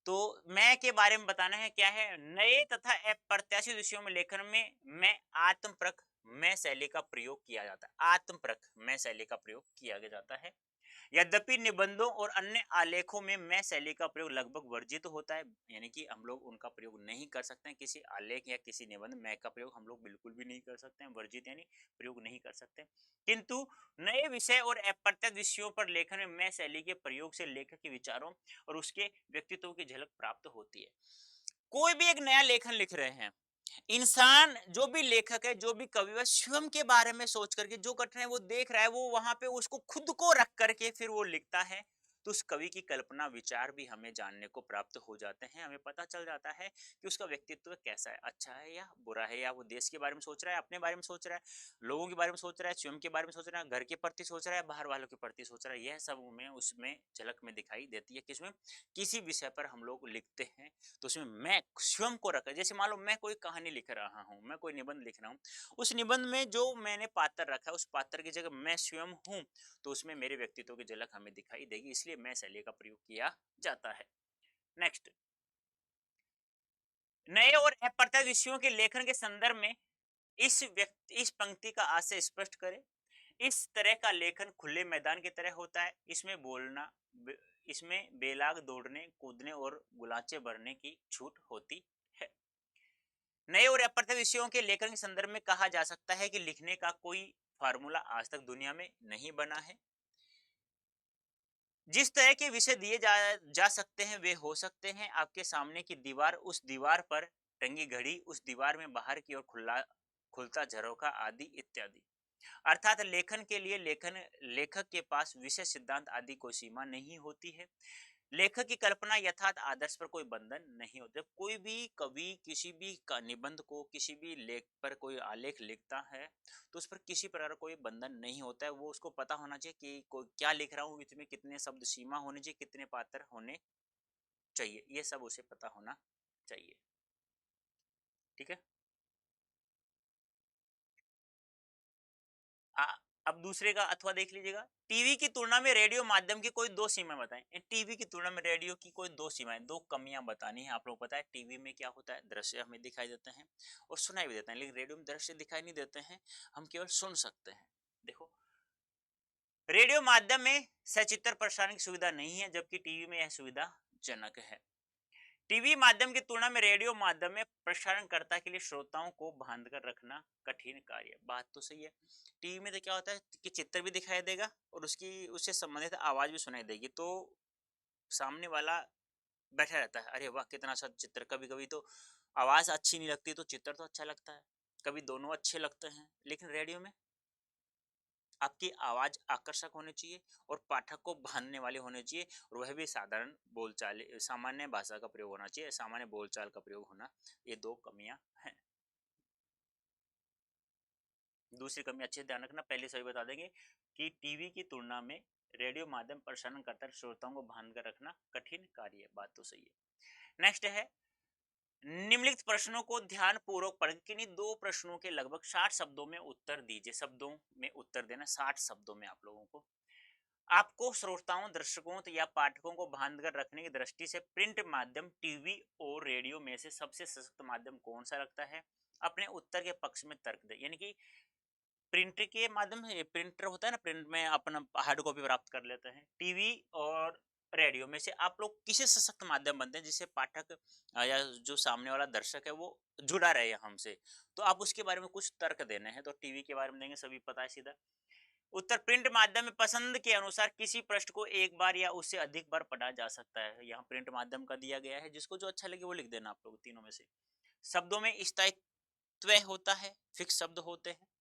Speaker 1: तो मैं के बारे में बताना है क्या है, नए तथा अप्रत्याशित विषयों में लेखन में मैं आत्मप्रक मैं शैली का प्रयोग किया जाता है, आत्मप्रक मैं शैली का प्रयोग किया जाता है। यद्यपि निबंधों और अन्य आलेखों में मैं शैली का प्रयोग लगभग वर्जित होता है, यानी कि हम लोग उनका प्रयोग नहीं कर सकते हैं, किसी आलेख या किसी निबंध मैं का प्रयोग हम लोग बिल्कुल भी नहीं कर सकते हैं, वर्जित यानी प्रयोग नहीं कर सकते। किंतु नए विषय और अप्रत्यक्ष विषयों पर लेखन में मैं शैली के प्रयोग से लेखक के विचारों और उसके व्यक्तित्व की झलक प्राप्त होती है। कोई भी एक नया लेखन लिख रहे हैं, इंसान जो भी लेखक है, जो भी कवि है, स्वयं के बारे में सोच करके जो घटना है वो देख रहा है, वो वहां पे उसको खुद को रख करके फिर वो लिखता है, तो उस कवि की कल्पना विचार भी हमें जानने को प्राप्त हो जाते हैं। हमें पता चल जाता है कि उसका व्यक्तित्व कैसा है, अच्छा है या बुरा है, या वो देश के बारे में सोच रहा है, अपने बारे में सोच रहा है, लोगों के बारे में सोच रहा है, स्वयं के बारे में सोच रहा है, घर के प्रति सोच रहा है, बाहर वालों के प्रति सोच रहा है। यह सब हमें उसमें झलक में दिखाई देती है। किसमें, किसी विषय पर हम लोग लिखते हैं तो उसमें मैं स्वयं को रखा, जैसे मान लो मैं कोई कहानी लिख रहा हूँ, मैं कोई निबंध लिख रहा हूँ, उस निबंध में जो मैंने पात्र रखा है उस पात्र की जगह मैं स्वयं हूँ, तो उसमें मेरे व्यक्तित्व की झलक हमें दिखाई देगी, इसलिए मैं शैली का प्रयोग किया जाता है। नेक्स्ट, नए और अप्रत्यक्ष विषयों के लेखन के संदर्भ में इस पंक्ति का आशय स्पष्ट करें। इस तरह का लेखन खुले मैदान की तरह होता है, इसमें बोलना इसमें बेलाग दौड़ने कूदने और गुलाचे भरने की छूट होती है। नए और अप्रत्यक्ष विषयों के लेखन के संदर्भ में कहा जा सकता है कि लिखने का कोई फार्मूला आज तक दुनिया में नहीं बना है। जिस तरह के विषय दिए जा सकते हैं वे हो सकते हैं। आपके सामने की दीवार, उस दीवार पर टंगी घड़ी, उस दीवार में बाहर की ओर खुला खुलता झरोखा आदि इत्यादि। अर्थात लेखन के लिए लेखक के पास विषय सिद्धांत आदि कोई सीमा नहीं होती है। लेखक की कल्पना यथार्थ आदर्श पर कोई बंधन नहीं होता। कोई भी कवि किसी भी निबंध को, किसी भी लेख पर कोई आलेख लिखता है तो उस पर किसी प्रकार कोई बंधन नहीं होता है। वो उसको पता होना चाहिए कि कोई क्या लिख रहा हूँ, इसमें कितने शब्द सीमा होनी चाहिए, कितने पात्र होने चाहिए, ये सब उसे पता होना चाहिए। ठीक है। आ, अब दूसरे का अथवा देख लीजिएगा। टीवी की तुलना में रेडियो माध्यम की कोई दो सीमाएं बताएं। टीवी की तुलना में रेडियो की कोई दो सीमाएं, दो कमियां बतानी है। आप लोग पता है टीवी में क्या होता है, दृश्य हमें दिखाई देते हैं और सुनाई भी देते हैं, लेकिन रेडियो में दृश्य दिखाई नहीं देते हैं, हम केवल सुन सकते हैं। देखो, रेडियो माध्यम में सचित्र प्रसारण की सुविधा नहीं है, जबकि टीवी में यह सुविधा जनक है। टीवी माध्यम की तुलना में रेडियो माध्यम में प्रसारणकर्ता के लिए श्रोताओं को बांध कर रखना कठिन कार्य है। बात तो सही है। टीवी में तो क्या होता है कि चित्र भी दिखाई देगा और उसकी उससे संबंधित आवाज भी सुनाई देगी, तो सामने वाला बैठा रहता है, अरे वाह कितना अच्छा चित्र। कभी कभी तो आवाज अच्छी नहीं लगती तो चित्र तो अच्छा लगता है, कभी दोनों अच्छे लगते हैं। लेकिन रेडियो में आपकी आवाज आकर्षक होनी चाहिए और पाठक को बांधने वाले होने चाहिए, और वह भी साधारण बोलचाल, सामान्य भाषा का प्रयोग होना चाहिए, सामान्य बोलचाल का प्रयोग होना। ये दो कमियां हैं। दूसरी कमी अच्छे से ध्यान रखना, पहले सभी बता देंगे कि टीवी की तुलना में रेडियो माध्यम प्रसारण करता श्रोताओं को बांध कर रखना कठिन कार्य है। बात तो सही है। नेक्स्ट है, निम्नलिखित प्रश्नों को ध्यान पूर्वक पढ़, किन्हीं दो प्रश्नों के लगभग 60 शब्दों में उत्तर दीजिए। शब्दों में उत्तर देना, 60 शब्दों में आप लोगों को। आपको श्रोताओं, दर्शकों या पाठकों को बांध कर रखने की दृष्टि से प्रिंट माध्यम, टीवी और रेडियो में से सबसे सशक्त माध्यम कौन सा लगता है? अपने उत्तर के पक्ष में तर्क दे। यानी कि प्रिंट के माध्यम से, प्रिंटर होता है ना, प्रिंट में अपना हार्ड कॉपी प्राप्त कर लेते हैं। टीवी और रेडियो में से आप लोग किसे सशक्त माध्यम बनते हैं जिससे पाठक या जो सामने वाला दर्शक है वो जुड़ा रहे हमसे? तो आप उसके बारे में कुछ तर्क देने हैं, तो टीवी के बारे में देंगे, सभी पता है सीधा। उत्तर, प्रिंट माध्यम में पसंद के अनुसार किसी पृष्ठ को एक बार या उससे अधिक बार पढ़ा जा सकता है। यहाँ प्रिंट माध्यम का दिया गया है, जिसको जो अच्छा लगे वो लिख देना आप लोग तीनों में से। शब्दों में स्थायित्व होता है, फिक्स शब्द होते हैं।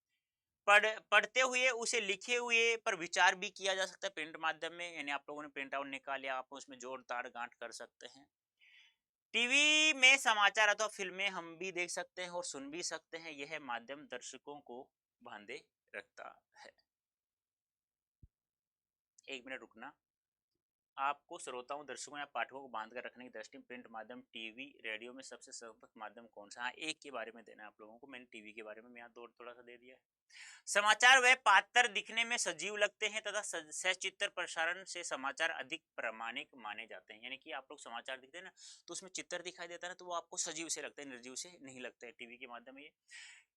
Speaker 1: पढ़ते हुए उसे लिखे हुए पर विचार भी किया जा सकता है प्रिंट माध्यम में, यानी आप लोगों ने प्रिंट आउट निकाल लिया, आप उसमें जोड़ ताड़ गांठ कर सकते हैं। टीवी में समाचार अथवा फिल्में हम भी देख सकते हैं और सुन भी सकते हैं। यह माध्यम दर्शकों को बांधे रखता है। एक मिनट रुकना। आपको श्रोताओं, दर्शकों या पाठकों को बांध कर रखने की दृष्टि में प्रिंट माध्यम, टीवी, रेडियो में सबसे सशक्त माध्यम कौन सा? हाँ, एक के बारे में देना है आप लोगों को। मैंने टीवी के बारे में यहाँ थोड़ा सा दे दिया है। समाचार व पात्र दिखने में सजीव लगते हैं तथा सचित्र प्रसारण से समाचार अधिक प्रामाणिक माने जाते हैं। यानी कि आप लोग समाचार दिखते हैं ना, तो उसमें चित्र दिखाई देता है ना, तो वो आपको सजीव से लगता है, निर्जीव से नहीं लगता है टीवी के माध्यम में। ये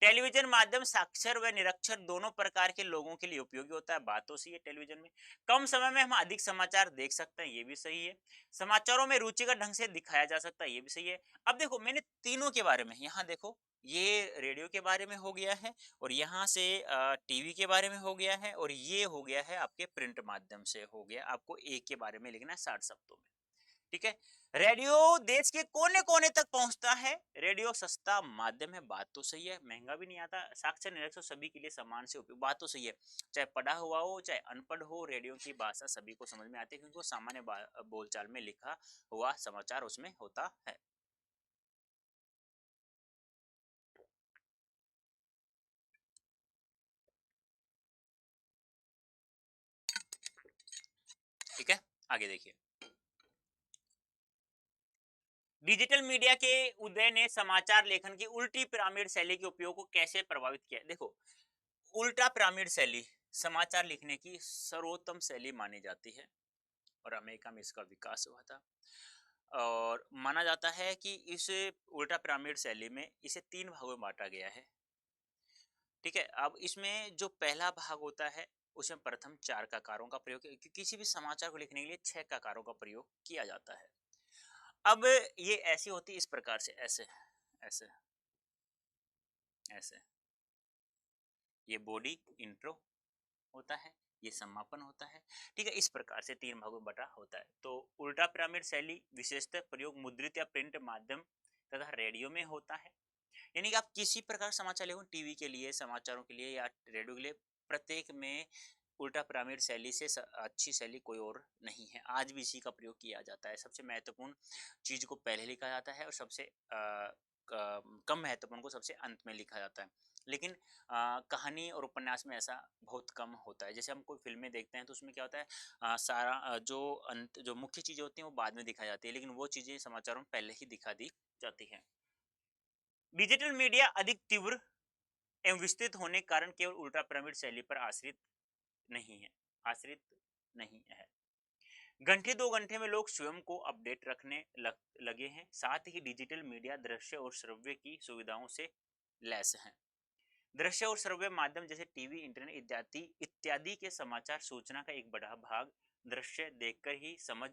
Speaker 1: टेलीविजन माध्यम साक्षर व निरक्षर दोनों प्रकार के लोगों के लिए उपयोगी होता है। बात तो सही है। टेलीविजन में कम समय में हम अधिक समाचार देख सकते हैं, ये भी सही है। समाचारों में रुचिकर ढंग से दिखाया जा सकता है, ये भी सही है। अब देखो, मैंने तीनों के बारे में, यहाँ देखो, ये रेडियो के बारे में हो गया है, और यहाँ से टीवी के बारे में हो गया है, और ये हो गया है आपके प्रिंट माध्यम से हो गया। आपको एक के बारे में लिखना है 60 शब्दों में। ठीक है। रेडियो देश के कोने कोने तक पहुंचता है। रेडियो सस्ता माध्यम है, बात तो सही है। महंगा भी नहीं आता। साक्षर निरक्षर सभी के लिए समान से उपयोग, बात तो सही है। चाहे पढ़ा हुआ हो चाहे अनपढ़ हो, रेडियो की भाषा सभी को समझ में आती है, क्योंकि वो सामान्य बोलचाल में लिखा हुआ समाचार उसमें होता है। ठीक है, आगे देखिए। डिजिटल मीडिया के उदय ने समाचार लेखन की उल्टी पिरामिड शैली के उपयोग को कैसे प्रभावित किया? देखो, उल्टा पिरामिड शैली समाचार लिखने की सर्वोत्तम शैली मानी जाती है, और अमेरिका में इसका विकास हुआ था। और माना जाता है कि इस उल्टा पिरामिड शैली में इसे 3 भागों में बांटा गया है। ठीक है। अब इसमें जो पहला भाग होता है, उसमें प्रथम 4 ककारों का प्रयोग, किसी भी समाचार को लिखने के लिए 6 ककारों का प्रयोग किया जाता है। अब ये ऐसी होती है इस प्रकार से, ऐसे ऐसे ऐसे। ये बॉडी इंट्रो होता है, ये समापन होता है। ठीक है, इस प्रकार से 3 भागों में बटा होता है। तो उल्टा पिरामिड शैली विशेषतः प्रयोग मुद्रित या प्रिंट माध्यम तथा रेडियो में होता है। यानी कि आप किसी प्रकार समाचार लेखो, टीवी के लिए, समाचारों के लिए या रेडियो के लिए, प्रत्येक में उल्टा पिरामिड शैली से अच्छी शैली कोई और नहीं है। आज भी इसी का प्रयोग किया जाता है। सबसे महत्वपूर्ण चीज को पहले लिखा जाता है और सबसे कम महत्वपूर्ण को सबसे अंत में लिखा जाता है। लेकिन कहानी और उपन्यास में ऐसा बहुत कम होता है। जैसे हम कोई फिल्में देखते हैं तो उसमें क्या होता है, सारा जो मुख्य चीजें होती हैं वो बाद में दिखाई जाती है, लेकिन वो चीजें समाचारों में पहले ही दिखा दी जाती हैं। डिजिटल मीडिया अधिक तीव्र एवं विस्तृत होने के कारण केवल उल्टा पिरामिड शैली पर नहीं है आश्रित नहीं है। घंटे 2 घंटे में लोग स्वयं को अपडेट रखने लगे हैं। साथ ही डिजिटल मीडिया दृश्य और श्रव्य की सुविधाओं से लैस है। दृश्य और श्रव्य माध्यम जैसे टीवी, इंटरनेट इत्यादि इत्यादि के समाचार सूचना का एक बड़ा भाग दृश्य देखकर ही समझ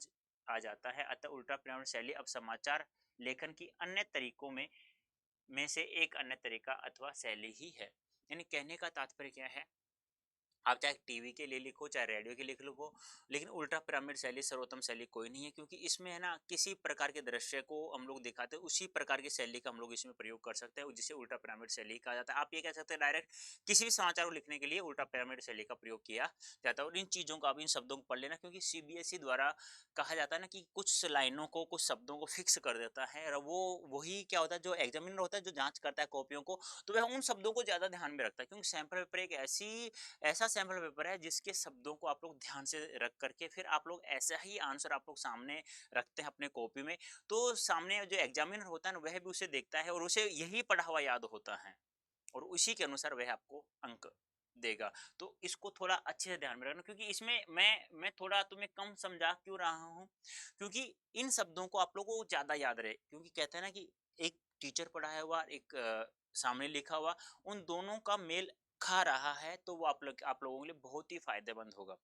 Speaker 1: आ जाता है। अतः उल्टा पिरामिड शैली अब समाचार लेखन की अन्य तरीकों में से एक अन्य तरीका अथवा शैली ही है। यानी कहने का तात्पर्य क्या है, आप चाहे टीवी के लिए लिखो चाहे रेडियो के लिख लो, लेकिन उल्टा पिरामिड शैली सर्वोत्तम शैली कोई नहीं है, क्योंकि इसमें है ना किसी प्रकार के दृश्य को हम लोग दिखाते हैं, उसी प्रकार की शैली का हम लोग इसमें प्रयोग कर सकते हैं, जिसे उल्टा पिरामिड शैली कहा जाता है। आप ये कह सकते हैं डायरेक्ट किसी भी समाचार को लिखने के लिए उल्टा पिरामिड शैली का प्रयोग किया जाता है। और इन चीजों का, आप इन शब्दों को पढ़ लेना, क्योंकि सीबीएसई द्वारा कहा जाता है ना कि कुछ लाइनों को, कुछ शब्दों को फिक्स कर देता है, और वो वही क्या होता है, जो एग्जामिनर होता है, जो जांच करता है कॉपियों को, तो वह उन शब्दों को ज्यादा ध्यान में रखता है, क्योंकि सैंपल पेपर एक ऐसा सैंपल पेपर है जिसके शब्दों को आप लोग ध्यान से रख करके फिर आप लोग ऐसा ही आंसर आप लोग सामने रखते हैं अपने कॉपी में, तो सामने जो एग्जामिनर होता है ना, वह भी उसे देखता है और उसे यही पढ़ा हुआ याद होता है, और उसी के अनुसार वह आपको अंक देगा। तो इसको थोड़ा अच्छे से ध्यान में रखना, क्योंकि इसमें मैं थोड़ा तुम्हें कम समझा क्यों रहा हूँ, क्योंकि इन शब्दों को आप लोगों को ज्यादा याद रहे, क्योंकि कहते हैं ना कि एक टीचर पढ़ाया हुआ, एक सामने लिखा हुआ, उन दोनों का मेल खा रहा है, तो वो आप लोगों के लिए बहुत ही फायदेमंद होगा।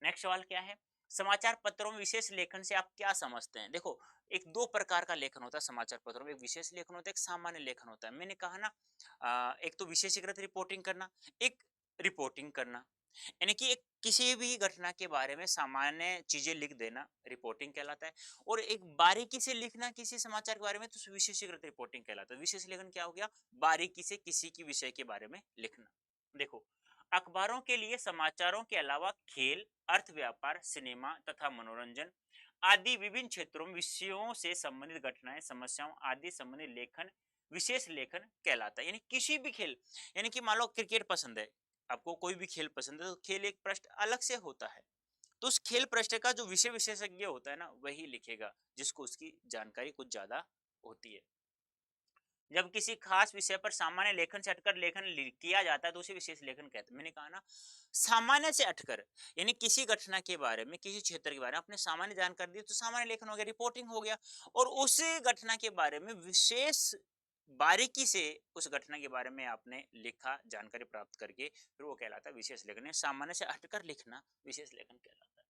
Speaker 1: नेक्स्ट सवाल क्या है, समाचार पत्रों में विशेष लेखन से आप क्या समझते हैं? देखो, एक दो प्रकार का लेखन होता है समाचार पत्रों में, एक विशेष लेखन होता है, एक सामान्य लेखन होता है। मैंने कहा ना, एक तो विशेषीकृत रिपोर्टिंग करना, एक रिपोर्टिंग करना, यानी कि एक किसी भी घटना के बारे में सामान्य चीजें लिख देना रिपोर्टिंग कहलाता है, और एक बारीकी से लिखना किसी समाचार के बारे में, तो विशेषीकृत रिपोर्टिंग कहलाता है। विशेष लेखन क्या हो गया, बारीकी से किसी की विषय के बारे में लिखना। देखो, अखबारों के लिए समाचारों के अलावा खेल, अर्थ व्यापार, सिनेमा तथा मनोरंजन आदि विभिन्न क्षेत्रों में विषयों से संबंधित घटनाएं, समस्याओं आदि संबंधित लेखन विशेष लेखन कहलाता है। यानी किसी भी खेल, यानी कि मान लो क्रिकेट पसंद है, आपको कोई भी खेल पसंद है, तो खेल एक पृष्ठ अलग से होता है, तो उस खेल पृष्ठ का जो विषय विशेषज्ञ होता है ना, वही लिखेगा, जिसको उसकी जानकारी कुछ ज्यादा होती है। जब किसी खास विषय पर सामान्य लेखन से हटकर लेखन किया जाता है, तो उसे विशेष लेखन कहते हैं। मैंने कहा ना, सामान्य से हटकर, यानी किसी घटना के बारे में, किसी क्षेत्र के बारे में आपने सामान्य जानकारी दी, तो सामान्य लेखन हो गया, रिपोर्टिंग हो गया। और उसी घटना के बारे में विशेष बारीकी से उस घटना के बारे में आपने लिखा, जानकारी प्राप्त करके, फिर वो कहलाता है विशेष लेखन। सामान्य से हटकर लिखना विशेष लेखन कहलाता है।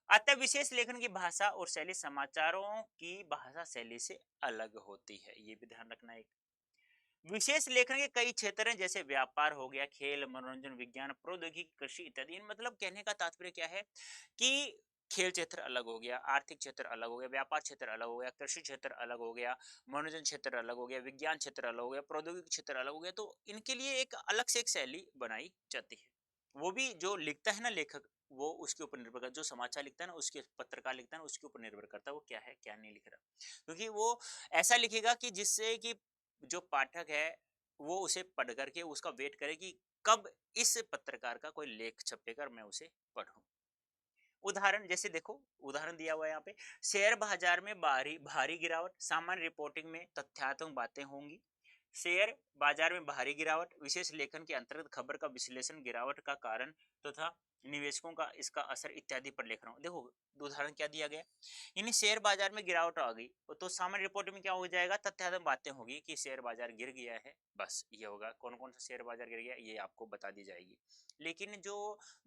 Speaker 1: अतः विशेष लेखन की भाषा और शैली समाचारों की भाषा शैली से अलग होती है, ये भी ध्यान रखना। एक विशेष लेखन के कई क्षेत्र हैं, जैसे व्यापार हो गया, खेल, मनोरंजन, विज्ञान, प्रौद्योगिकी, कृषि इत्यादि। मतलब कहने का तात्पर्य क्या है कि खेल क्षेत्र अलग हो गया, आर्थिक क्षेत्र अलग हो गया, व्यापार क्षेत्र अलग हो गया, कृषि क्षेत्र अलग हो गया, मनोरंजन क्षेत्र अलग हो गया, विज्ञान क्षेत्र अलग हो गया, प्रौद्योगिकी क्षेत्र अलग हो गया। तो इनके लिए एक अलग से एक शैली बनाई जाती है। वो भी जो लिखता है ना लेखक, वो उसके ऊपर निर्भर करता है, जो समाचार लिखता है ना, उसके पत्रकार लिखता है ना, उसके ऊपर निर्भर करता है वो क्या है क्या नहीं लिख रहा, क्योंकि वो ऐसा लिखेगा कि जिससे कि जो पाठक है वो उसे पढ़ करके उसका वेट करे कि कब इस पत्रकार का कोई लेख छपेगा और मैं उसे पढूं। उदाहरण जैसे देखो, उदाहरण दिया हुआ है यहाँ पे, शेयर बाजार में भारी भारी गिरावट, सामान्य रिपोर्टिंग में तथ्यात्मक बातें होंगी। शेयर बाजार में भारी गिरावट, विशेष लेखन के अंतर्गत खबर का विश्लेषण, गिरावट का कारण तथा निवेशकों का इसका असर इत्यादि पर लिख रहा हूँ। देखो, उदाहरण क्या दिया गया, यानी शेयर बाजार में गिरावट आ गई, तो सामान्य रिपोर्ट में क्या हो जाएगा, तथ्यात्मक बातें होगी कि शेयर बाजार गिर गया है, बस ये होगा। कौन कौन सा शेयर बाजार गिर गया ये आपको बता दी जाएगी। लेकिन जो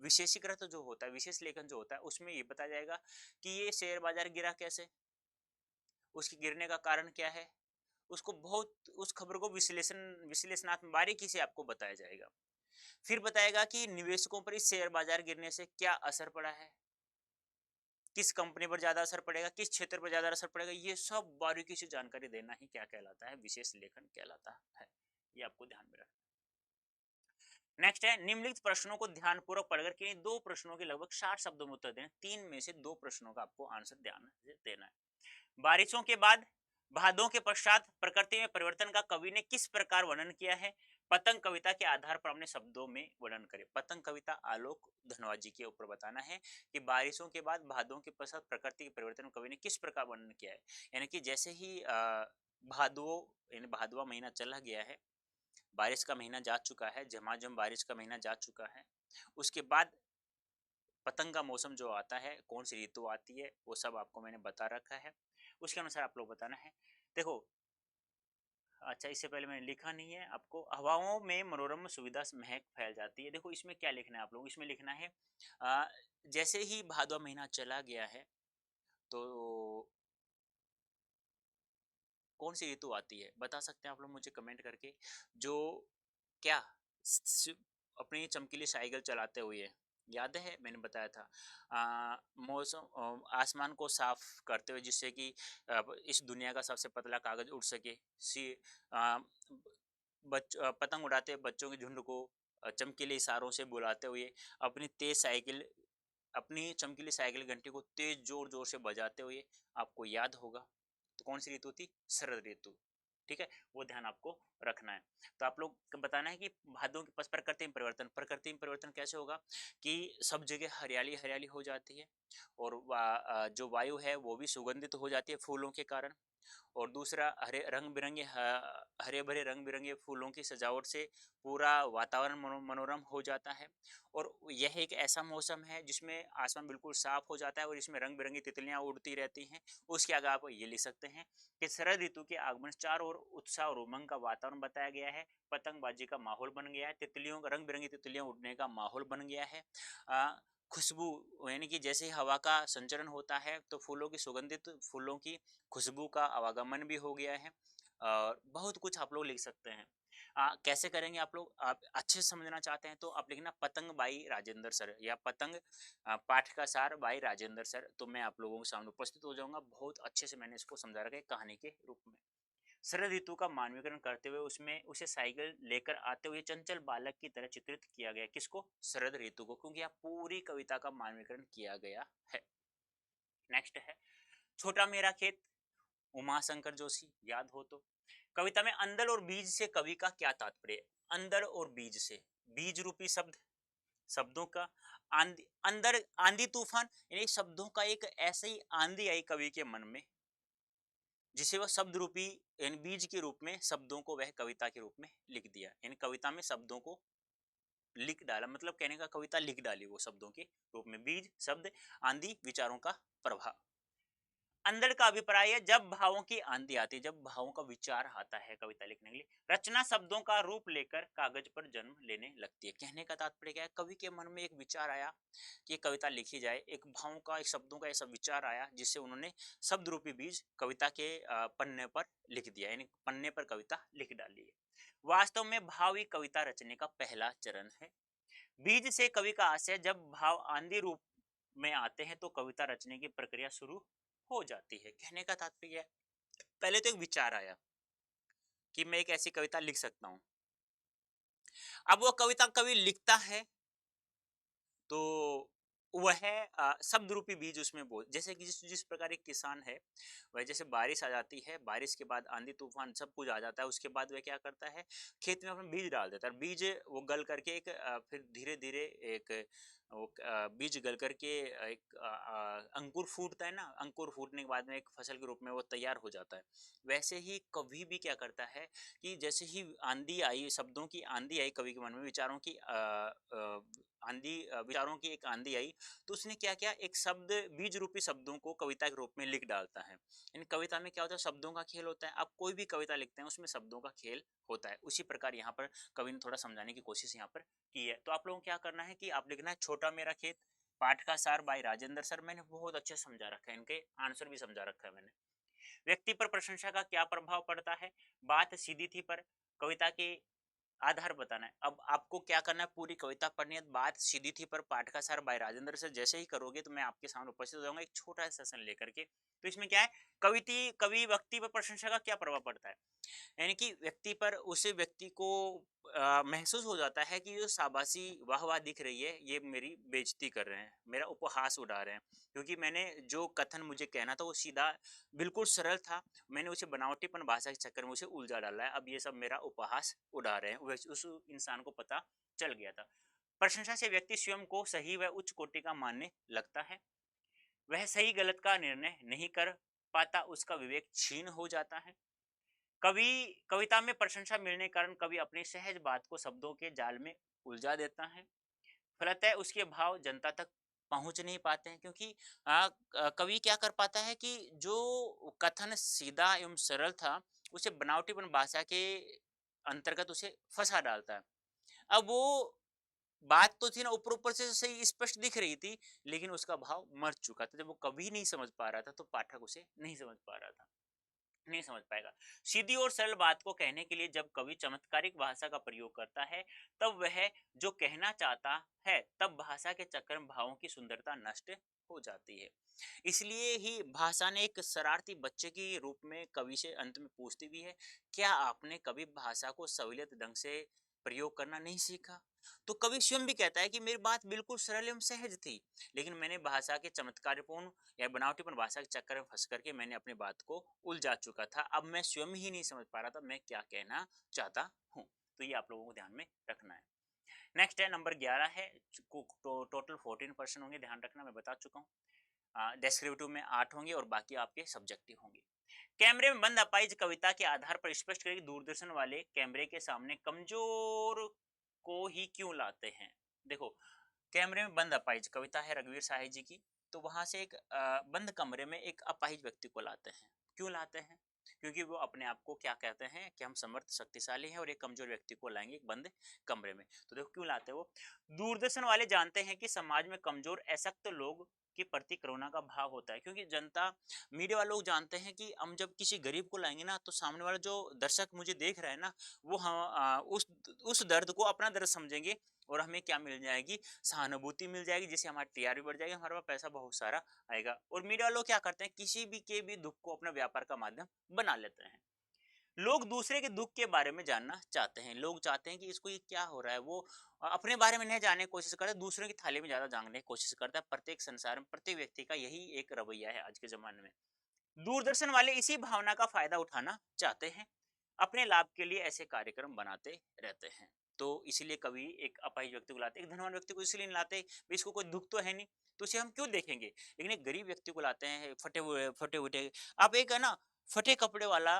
Speaker 1: विशेषीकृत जो होता है, विशेष लेखन जो होता है, उसमें ये बताया जाएगा कि ये शेयर बाजार गिरा कैसे, उसके गिरने का कारण क्या है, उसको बहुत, उस खबर को विश्लेषणात्मक बारीकी से आपको बताया जाएगा। फिर बताएगा कि निवेशकों पर इस शेयर बाजार गिरने से क्या असर पड़ा है, किस कंपनी पर ज्यादा असर पड़ेगा, किस क्षेत्र पर ज्यादा असर पड़ेगा, ये सब बारीकी से जानकारी देना ही क्या कहलाता है, विशेष लेखन कहलाता है। ये आपको ध्यान में रखना। नेक्स्ट है, निम्नलिखित प्रश्नों को ध्यानपूर्वक पढ़कर किन्हीं दो प्रश्नों के लगभग 60 शब्दों में उत्तर देना। 3 में से 2 प्रश्नों का आपको आंसर ध्यान से देना है। बारिशों के बाद भादों के पश्चात प्रकृति में परिवर्तन का कवि ने किस प्रकार वर्णन किया है? पतंग कविता के आधार पर अपने शब्दों में वर्णन करें। पतंग कविता आलोक धनवाजी के ऊपर बताना है कि बारिशों के बाद भादों के पश्चात प्रकृति के परिवर्तन कवि ने किस प्रकार वर्णन किया है। यानी कि जैसे ही भादो यानी भादवा महीना चला गया है, बारिश का महीना जा चुका है, झमाझम बारिश का महीना जा चुका है, उसके बाद पतंग का मौसम जो आता है, कौन सी ऋतु आती है, वो सब आपको मैंने बता रखा है। उसके अनुसार आप लोग बताना है। देखो, अच्छा इससे पहले मैंने लिखा नहीं है आपको, हवाओं में मनोरम सुविधा महक फैल जाती है। देखो इसमें क्या लिखना है आप लोग, इसमें लिखना है आ, जैसे ही भादवा महीना चला गया है तो कौन सी ऋतु आती है, बता सकते हैं आप लोग मुझे कमेंट करके। जो क्या स- अपनी चमकीली साइकिल चलाते हुए, याद है मैंने बताया था, मौसम आसमान को साफ करते हुए जिससे कि इस दुनिया का सबसे पतला कागज उड़ सके, आ, पतंग उड़ाते बच्चों के झुंड को चमकीले इशारों से बुलाते हुए, अपनी तेज साइकिल अपनी चमकीली साइकिल घंटी को तेज जोर जोर से बजाते हुए, आपको याद होगा तो कौन सी ऋतु थी, शरद ऋतु। ठीक है, वो ध्यान आपको रखना है। तो आप लोग को बताना है कि भादों के प्रकृति में परिवर्तन, प्रकृति में परिवर्तन कैसे होगा कि सब जगह हरियाली हरियाली हो जाती है, और जो वायु है वो भी सुगंधित हो जाती है फूलों के कारण, और दूसरा हरे रंग बिरंगे हरे भरे रंग बिरंगे फूलों की सजावट से पूरा वातावरण मनोरम हो जाता है। और यह एक ऐसा मौसम है जिसमें आसमान बिल्कुल साफ हो जाता है और इसमें रंग बिरंगी तितलियां उड़ती रहती हैं। उसके आगे आप ये लिख सकते हैं कि शरद ऋतु के आगमन चारों ओर उत्साह और उमंग का वातावरण बताया गया है, पतंगबाजी का माहौल बन गया है, तितलियों का रंग बिरंगी तितलियां उड़ने का माहौल बन गया है, खुशबू यानी कि जैसे ही हवा का संचरण होता है तो फूलों की सुगंधित फूलों की खुशबू का आवागमन भी हो गया है। और बहुत कुछ आप लोग लिख सकते हैं। कैसे करेंगे आप लोग, आप अच्छे से समझना चाहते हैं तो आप लिखना पतंग बाई राजेंद्र सर या पतंग पाठ का सार बाई राजेंद्र सर, तो मैं आप लोगों के सामने उपस्थित हो जाऊंगा। बहुत अच्छे से मैंने इसको समझा रखा है कहानी के रूप में। शरद ऋतु का मानवीकरण करते हुए उसमें उसे साइकिल लेकर आते हुए चंचल बालक की तरह चित्रित किया गया। किसको, शरद ऋतु को, क्योंकि यहाँ पूरी कविता का मानवीकरण किया गया है। नेक्स्ट है, छोटा मेरा खेत, उमा शंकर जोशी, याद हो तो। कविता में अंदर और बीज से कवि का क्या तात्पर्य है? अंदर और बीज से, बीज रूपी शब्द, शब्दों का आंधी, अंदर आंधी तूफान, यानी शब्दों का एक ऐसे ही आंधी आई कवि के मन में जिसे वह शब्द रूपी यानी बीज के रूप में शब्दों को वह कविता के रूप में लिख दिया, यानी कविता में शब्दों को लिख डाला, मतलब कहने का कविता लिख डाली वो शब्दों के रूप में। बीज शब्द, आंधी विचारों का प्रभाव। अंदर का अभिप्राय है जब भावों की आंधी आती है, जब भावों का विचार आता है कविता लिखने के लिए। रचना शब्दों का रूप लेकर कागज पर जन्म लेने लगती है। कहने का तात्पर्य क्या है, कवि के मन में एक विचार आया कि कविता लिखी जाए, एक भावों का एक शब्दों का ऐसा विचार आया जिससे उन्होंने शब्द रूपी बीज कविता के पन्ने पर लिख दिया, यानी पन्ने पर कविता लिख डाली है। वास्तव में भाव ही कविता रचने का पहला चरण है। बीज से कवि का आशय, जब भाव आंधी रूप में आते हैं तो कविता रचने की प्रक्रिया शुरू हो जाती है। कहने का तात्पर्य है पहले तो एक विचार आया कि मैं एक ऐसी कविता लिख सकता हूं, अब वो कविता कवि लिखता है तो वह शब्द रूपी बीज उसमें बोल, जैसे कि जिस प्रकार एक किसान है वह, जैसे बारिश आ जाती है, बारिश के बाद आंधी तूफान सब कुछ आ जाता है, उसके बाद वह क्या करता है, खेत में अपना बीज डाल देता है। बीज वो गल करके एक फिर धीरे धीरे एक वो बीज गल करके एक अंकुर फूटता है ना, अंकुर फूटने के बाद में एक फसल के रूप में वो तैयार हो जाता है। वैसे ही कवि भी क्या करता है कि जैसे ही आंधी आई, शब्दों की आंधी आई कवि के मन में, विचारों की आंधी, विचारों की एक आंधी आई, तो उसने क्या किया, एक शब्द, बीज रूपी शब्दों को कविता के रूप में लिख डालता है। इन कविता में क्या होता है, शब्दों का खेल होता है। आप कोई भी कविता लिखते हैं उसमें शब्दों का खेल होता है। उसी प्रकार यहाँ पर कवि ने थोड़ा समझाने की कोशिश यहाँ पर की है। तो आप लोगों को क्या करना है कि आप लिखना है छोटा मेरा खेत, पाठ का सार बाई राजेंद्र सर। मैंने बहुत अच्छे समझा रखा है, इनके आंसर भी समझा रखा है मैंने। व्यक्ति पर प्रशंसा का क्या प्रभाव पड़ता है? बात सीधी थी पर कविता के आधार बताना है। अब आपको क्या करना है, पूरी कविता पढ़नी है। बात सीधी थी पर पाठ का सार भाई राजेंद्र से जैसे ही करोगे तो मैं आपके सामने उपस्थित हो जाऊंगा एक छोटा सा सेशन लेकर के। तो इसमें क्या है, कवि व्यक्ति पर प्रशंसा का क्या प्रभाव पड़ता है, यानी कि व्यक्ति पर, उस व्यक्ति को महसूस हो जाता है कि जो शाबाशी वाह-वाह दिख रही है, ये मेरी बेइज्जती कर रहे हैं, मेरा उपहास उड़ा रहे हैं। क्योंकि मैंने जो कथन मुझे कहना था वो सीधा बिल्कुल सरल था, मैंने उसे बनावटीपन भाषा के चक्कर में उसे उलझा डाला है, अब ये सब मेरा उपहास उड़ा रहे हैं। उस इंसान को पता चल गया था। प्रशंसा से व्यक्ति स्वयं को सही व उच्च कोटि का मानने लगता है। वह सही गलत का निर्णय नहीं कर पाता, उसका विवेक क्षीण हो जाता है। कवि कविता में प्रशंसा मिलने के कारण कवि अपनी सहज बात को शब्दों के जाल में उलझा देता है। फलतः उसके भाव जनता तक पहुंच नहीं पाते हैं, क्योंकि कवि क्या कर पाता है कि जो कथन सीधा एवं सरल था उसे बनावटीपन भाषा के अंतर्गत उसे फंसा डालता है। अब वो बात तो थी ना, ऊपर ऊपर से सही स्पष्ट दिख रही थी, लेकिन उसका भाव मर चुका था। जब वो कवि नहीं समझ पा रहा था तो पाठक उसे नहीं समझ पा रहा था, नहीं समझ पाएगा। सीधी और सरल बात को कहने के लिए जब कवि चमत्कारिक भाषा का प्रयोग करता है, तब वह जो कहना चाहता है, तब भाषा के चक्कर में भावों की सुंदरता नष्ट हो जाती है। इसलिए ही भाषा ने एक शरारती बच्चे के रूप में कवि से अंत में पूछती भी है, क्या आपने कभी भाषा को सहुलियत ढंग से प्रयोग करना नहीं सीखा? तो कवि स्वयं भी कहता है कि मेरी बात बिल्कुल सरल एवं सहज थी, लेकिन मैंने भाषा के चमत्कारपूर्ण या बनावटीपन भाषा के चक्कर में फंस करके मैंने अपनी बात को उलझा चुका था। अब मैं स्वयं ही नहीं समझ पा रहा था मैं क्या कहना चाहता हूँ। तो ये आप लोगों को ध्यान में रखना है। नेक्स्ट है नंबर 11 है, टोटल 14% होंगे, ध्यान रखना, मैं बता चुका हूँ। डेस्क्रिप्टिव में 8 होंगे और बाकी आपके सब्जेक्टिव होंगे। कैमरे में बंद अपाइज कविता के आधार पर स्पष्ट करें कि दूरदर्शन वाले कैमरे के सामने कमजोर को ही क्यों लाते हैं। देखो, कैमरे में बंद अपाहिज कविता है रघुवीर साहे जी की, तो वहां से एक बंद कमरे में एक अपाहिज व्यक्ति को लाते हैं। क्यों लाते हैं? क्योंकि वो अपने आप को क्या कहते हैं कि हम समर्थ शक्तिशाली हैं, और एक कमजोर व्यक्ति को लाएंगे एक बंद कमरे में। तो देखो क्यों लाते हैं वो, दूरदर्शन वाले जानते हैं कि समाज में कमजोर अशक्त लोग के प्रति करुणा का भाव होता है। क्योंकि जनता, मीडिया वाले लोग जानते हैं कि हम जब किसी गरीब को लाएंगे ना, तो सामने वाला जो दर्शक मुझे देख रहा है ना, वो उस दर्द को अपना दर्द समझेंगे, और हमें क्या मिल जाएगी, सहानुभूति मिल जाएगी, जिससे हमारा टीआरपी बढ़ जाएगी, हमारे पास पैसा बहुत सारा आएगा। और मीडिया लोग क्या करते हैं, किसी भी के भी दुख को अपना व्यापार का माध्यम बना लेते हैं। लोग दूसरे के दुख के बारे में जानना चाहते हैं, लोग चाहते हैं कि इसको ये क्या हो रहा है, वो अपने बारे में नहीं जानने की कोशिश करता है, दूसरे की थाली में ज्यादा जानने की कोशिश करता है। प्रत्येक संसार में प्रत्येक व्यक्ति का यही एक रवैया है आज के जमाने में। दूरदर्शन वाले इसी भावना का फायदा उठाना चाहते हैं, अपने लाभ के लिए ऐसे कार्यक्रम बनाते रहते हैं। तो इसीलिए कभी एक अपाहिज व्यक्ति को लाते, एक धनवान व्यक्ति को इसलिए नहीं लाते, भी इसको कोई दुख तो है नहीं, तो उसे हम क्यों देखेंगे। लेकिन एक गरीब व्यक्ति को लाते हैं, फटे उटे। आप एक है ना, फटे कपड़े वाला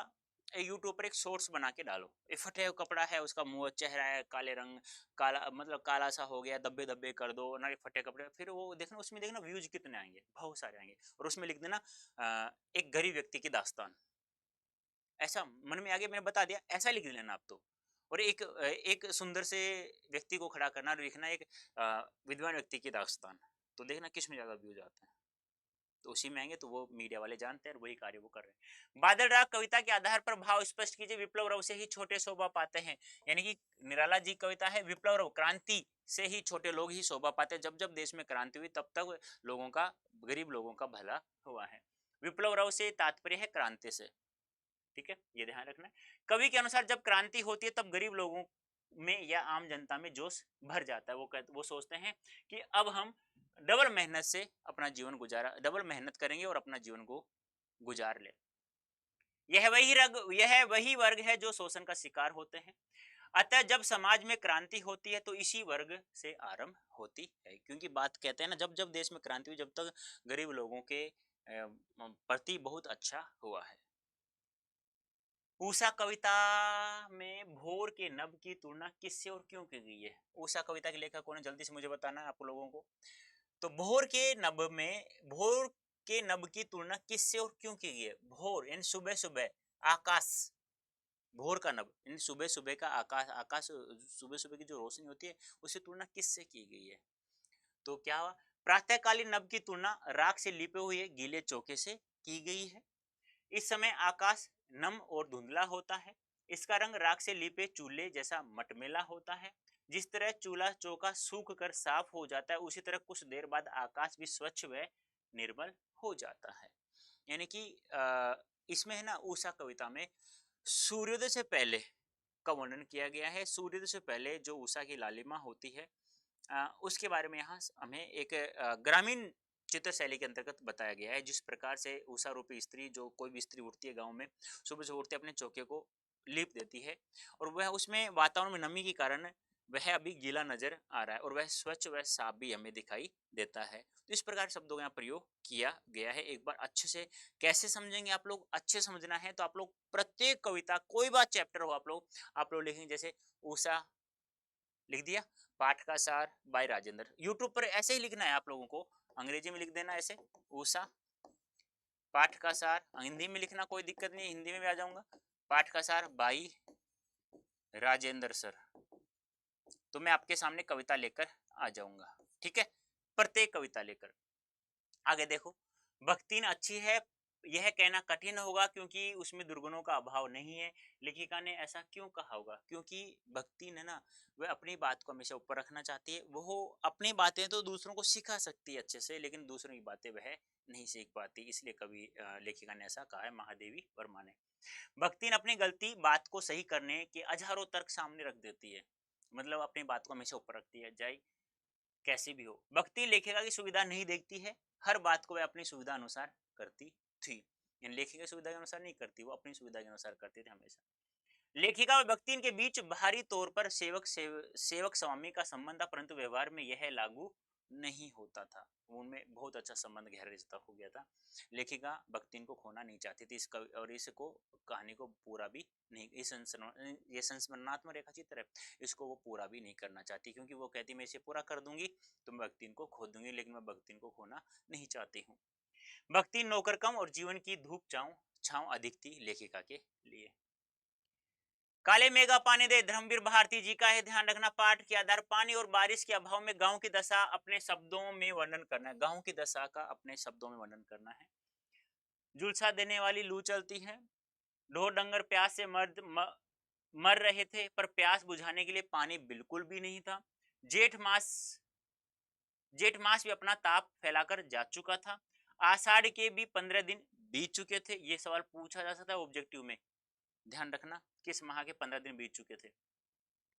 Speaker 1: यूट्यूब पर एक शॉर्ट्स बना के डालो, एक फटे हुआ कपड़ा है, उसका मुंह चेहरा है काले रंग, काला मतलब काला सा हो गया, धब्बे धब्बे कर दो ना, ये फटे कपड़े, फिर वो देखना, उसमें देखना व्यूज कितने आएंगे, बहुत सारे आएंगे। और उसमें लिख देना एक गरीब व्यक्ति की दास्तान, ऐसा मन में आ गया, मैंने बता दिया, ऐसा लिख लेना आप तो। और एक सुंदर से व्यक्ति को खड़ा करना और लिखना एक विद्वान व्यक्ति की दास्तान, तो देखना किस में ज्यादा व्यूज आते हैं। तो उसी में आएंगे, तो वो मीडिया वाले जानते हैं और वही कार्य वो कर रहे हैं। बादल राग कविता के आधार पर भाव स्पष्ट कीजिए, विप्लव रव से ही छोटे शोभा पाते हैं। यानी कि निराला जी कविता है, विप्लव रव क्रांति से ही छोटे लोग ही शोभा पाते हैं। जब जब देश में क्रांति हुई तब तक लोगों का, गरीब लोगों का भला हुआ है। विप्लव रव से तात्पर्य है क्रांति से, ठीक है, ये ध्यान रखना है। कवि के अनुसार जब क्रांति होती है तब गरीब लोगों में या आम जनता में जोश भर जाता है। वो सोचते हैं कि अब हम डबल मेहनत से अपना जीवन गुजारा, डबल मेहनत करेंगे और अपना जीवन को गुजार ले। यह वही वर्ग है जो शोषण का शिकार होते हैं। अतः जब समाज में क्रांति होती है तो इसी वर्ग से आरंभ होती है। क्योंकि बात कहते हैं ना, जब जब देश में क्रांति हुई, जब तक गरीब लोगों के प्रति बहुत अच्छा हुआ है। उषा कविता में भोर के नभ की तुलना किससे और क्यों की गई है? उषा कविता के लेखक कौन है, जल्दी से मुझे बताना है आप लोगों को। तो भोर के नभ की तुलना किससे और क्यों की गई है? भोर यानी सुबह सुबह, आकाश, भोर का नभ यानी सुबह सुबह का आकाश, आकाश सुबह सुबह की जो रोशनी होती है, उससे तुलना किससे की गई है? तो क्या हुआ, प्रातःकालीन नभ की तुलना राख से लिपे हुए गीले चौके से की गई है। इस समय आकाश नम और धुंधला होता है। इसका रंग राख से लिपे चूल्हे जैसा मटमेला होता है। जिस तरह चूल्हा चौका सूख कर साफ हो जाता है, उसी तरह कुछ देर बाद आकाश भी स्वच्छ व निर्मल हो जाता है। यानी कि इसमें है ना उषा कविता में सूर्योदय से पहले का वर्णन किया गया है। सूर्योदय से पहले जो उषा की लालिमा होती है, उसके बारे में यहाँ हमें एक ग्रामीण चित्र शैली के अंतर्गत बताया गया है। जिस प्रकार से उषा रूपी स्त्री, जो कोई भी स्त्री उठती है गांव में, सुबह से उठते अपने चौके को लीप देती है, और वह उसमें वातावरण में नमी के कारण वह अभी गीला नजर आ रहा है और वह स्वच्छ व साफ भी हमें दिखाई देता है। तो इस प्रकार शब्दों का यहाँ प्रयोग किया गया है। एक बार अच्छे से कैसे समझेंगे आप लोग, अच्छे समझना है तो आप लोग प्रत्येक कविता, कोई बात चैप्टर हो, आप लोग लिखेंगे। जैसे उषा लिख दिया, पाठ का सार बाय राजेंद्र। यूट्यूब पर ऐसे ही लिखना है आप लोगों को, अंग्रेजी में लिख देना ऐसे, उषा पाठ का सार। हिंदी में लिखना कोई दिक्कत नहीं, हिंदी में भी आ जाऊंगा। पाठ का सार बाई राजेंद्र सर। तो मैं आपके सामने कविता लेकर आ जाऊंगा, ठीक है, प्रत्येक कविता लेकर। आगे देखो, भक्तिन अच्छी है यह कहना कठिन होगा क्योंकि उसमें दुर्गुणों का अभाव नहीं है। लेखिका ने ऐसा क्यों कहा होगा? क्योंकि भक्तिन है ना, वह अपनी बात को हमेशा ऊपर रखना चाहती है। वो अपनी बातें तो दूसरों को सिखा सकती है अच्छे से, लेकिन दूसरों की बातें वह नहीं सीख पाती। इसलिए कवि लेखिका ने ऐसा कहा है, महादेवी वर्मा ने। भक्तिन अपनी गलती बात को सही करने के हजारों तर्क सामने रख देती है। मतलब अपनी बात को हमेशा ऊपर रखती है, चाहे कैसी भी हो। भक्ति लेखिका की सुविधा नहीं देखती है, हर बात को वह अपनी सुविधा अनुसार करती थी। यानी लेखिका की सुविधा के अनुसार नहीं करती, वो अपनी सुविधा के अनुसार करते थे हमेशा। लेखिका और भक्ति के बीच बाहरी तौर पर सेवक स्वामी का संबंध था, परंतु व्यवहार में यह लागू नहीं होता था। उनमें बहुत अच्छा संबंध, गहरा रिश्ता हो गया था। लेखिका भक्तिन को खोना नहीं चाहती थी, और इसको कहानी को पूरा भी नहीं, ये संस्मरणात्मक रेखा चित्र है, इसको वो पूरा भी नहीं करना चाहती, क्योंकि वो कहती मैं इसे पूरा कर दूंगी तो मैं भक्तिन को खो दूंगी, लेकिन मैं भक्तिन को खोना नहीं चाहती हूँ। भक्ति नौकर कम और जीवन की धूप छांव अधिक थी लेखिका के लिए। काले मेघा पानी दे, धर्मवीर भारती जी का है। ध्यान रखना, पाठ के आधार पानी और बारिश के अभाव में गांव की दशा अपने शब्दों में वर्णन करना है। गांव की दशा का अपने शब्दों में वर्णन करना है। झुलसा देने वाली लू चलती है, ढोर डंगर प्यास से मर रहे थे, पर प्यास बुझाने के लिए पानी बिल्कुल भी नहीं था। जेठ मास जेठ मास भी अपना ताप फैलाकर जा चुका था। आषाढ़ के भी 15 दिन बीत चुके थे। ये सवाल पूछा जा सकता है ऑब्जेक्टिव में, ध्यान रखना, किस माह के 15 दिन बीत चुके थे।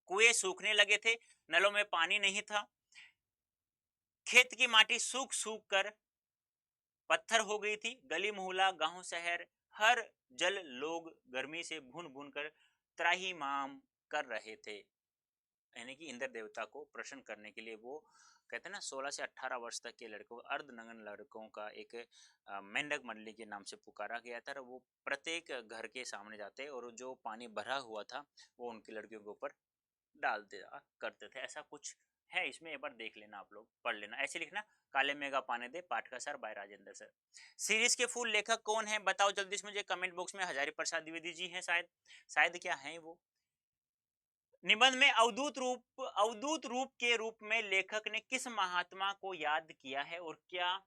Speaker 1: कुएं सूखने लगे थे, नलों में पानी नहीं था, खेत की माटी सूख सूख कर पत्थर हो गई थी। गली मोहल्ला गांव शहर हर जल लोग गर्मी से भून भून कर त्राहिमाम कर रहे थे। यानी कि इंद्र देवता को प्रसन्न करने के लिए वो कहते हैं ना, 16 से 18 वर्ष तक के लड़कों, अर्धनग्न लड़कों का एक मेंढक मंडली के नाम से पुकारा गया था। वो प्रत्येक घर के सामने जाते और जो पानी भरा हुआ था वो उनकी लड़कियों के ऊपर डाल दिया करते थे। ऐसा कुछ है इसमें, एक बार देख लेना, आप लोग पढ़ लेना। ऐसे लिखना, काले मेघा पाने दे, पाठ का sir by Rajendra sir. Series के फुल लेखक कौन है बताओ जल्दी से मुझे कमेंट बॉक्स में। हजारी प्रसाद द्विवेदी जी हैं शायद क्या है वो। निबंध में अवधूत रूप के रूप में लेखक ने किस महात्मा को याद किया है और क्यों,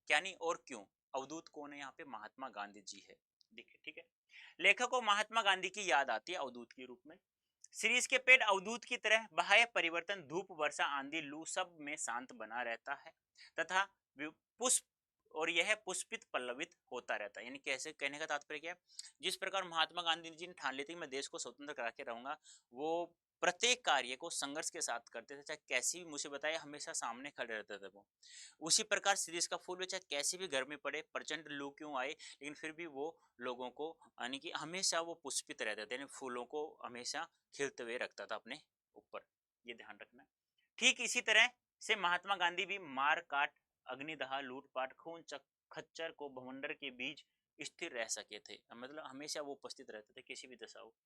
Speaker 1: क्या नहीं और क्यों। अवधूत कौन है यहाँ पे? महात्मा गांधी जी है, देखिए, ठीक है। लेखक को महात्मा गांधी की याद आती है अवधूत के रूप में। सीरीज के पेड़ अवधूत की तरह बाह्य परिवर्तन, धूप, वर्षा, आंधी, लू सब में शांत बना रहता है तथा पुष्प, और यह पुष्पित पल्लवित होता रहता है। यानी कैसे, कहने का तात्पर्य क्या है, जिस प्रकार महात्मा गांधी जी ने ठान ली थी मैं देश को स्वतंत्र करा के रहूंगा, वो प्रत्येक कार्य को संघर्ष के साथ करते थे, चाहे कैसी भी मुसीबत आए हमेशा सामने खड़े रहते थे वो। उसी प्रकार सीरीज का फूल भी, चाहे कैसी भी गर्मी पड़े, प्रचंड लू क्यों आए, लेकिन फिर भी वो लोगों को, यानी कि हमेशा वो पुष्पित रहते थे, यानी फूलों को हमेशा खिलते हुए रखता था अपने ऊपर, ये ध्यान रखना। ठीक इसी तरह से महात्मा गांधी भी मार काट, अग्निदाह, लूटपाट, खून खच्चर को भवंडर के बीच स्थिर रह सके थे। मतलब हमेशा वो उपस्थित रहते थे किसी भी दशा हो।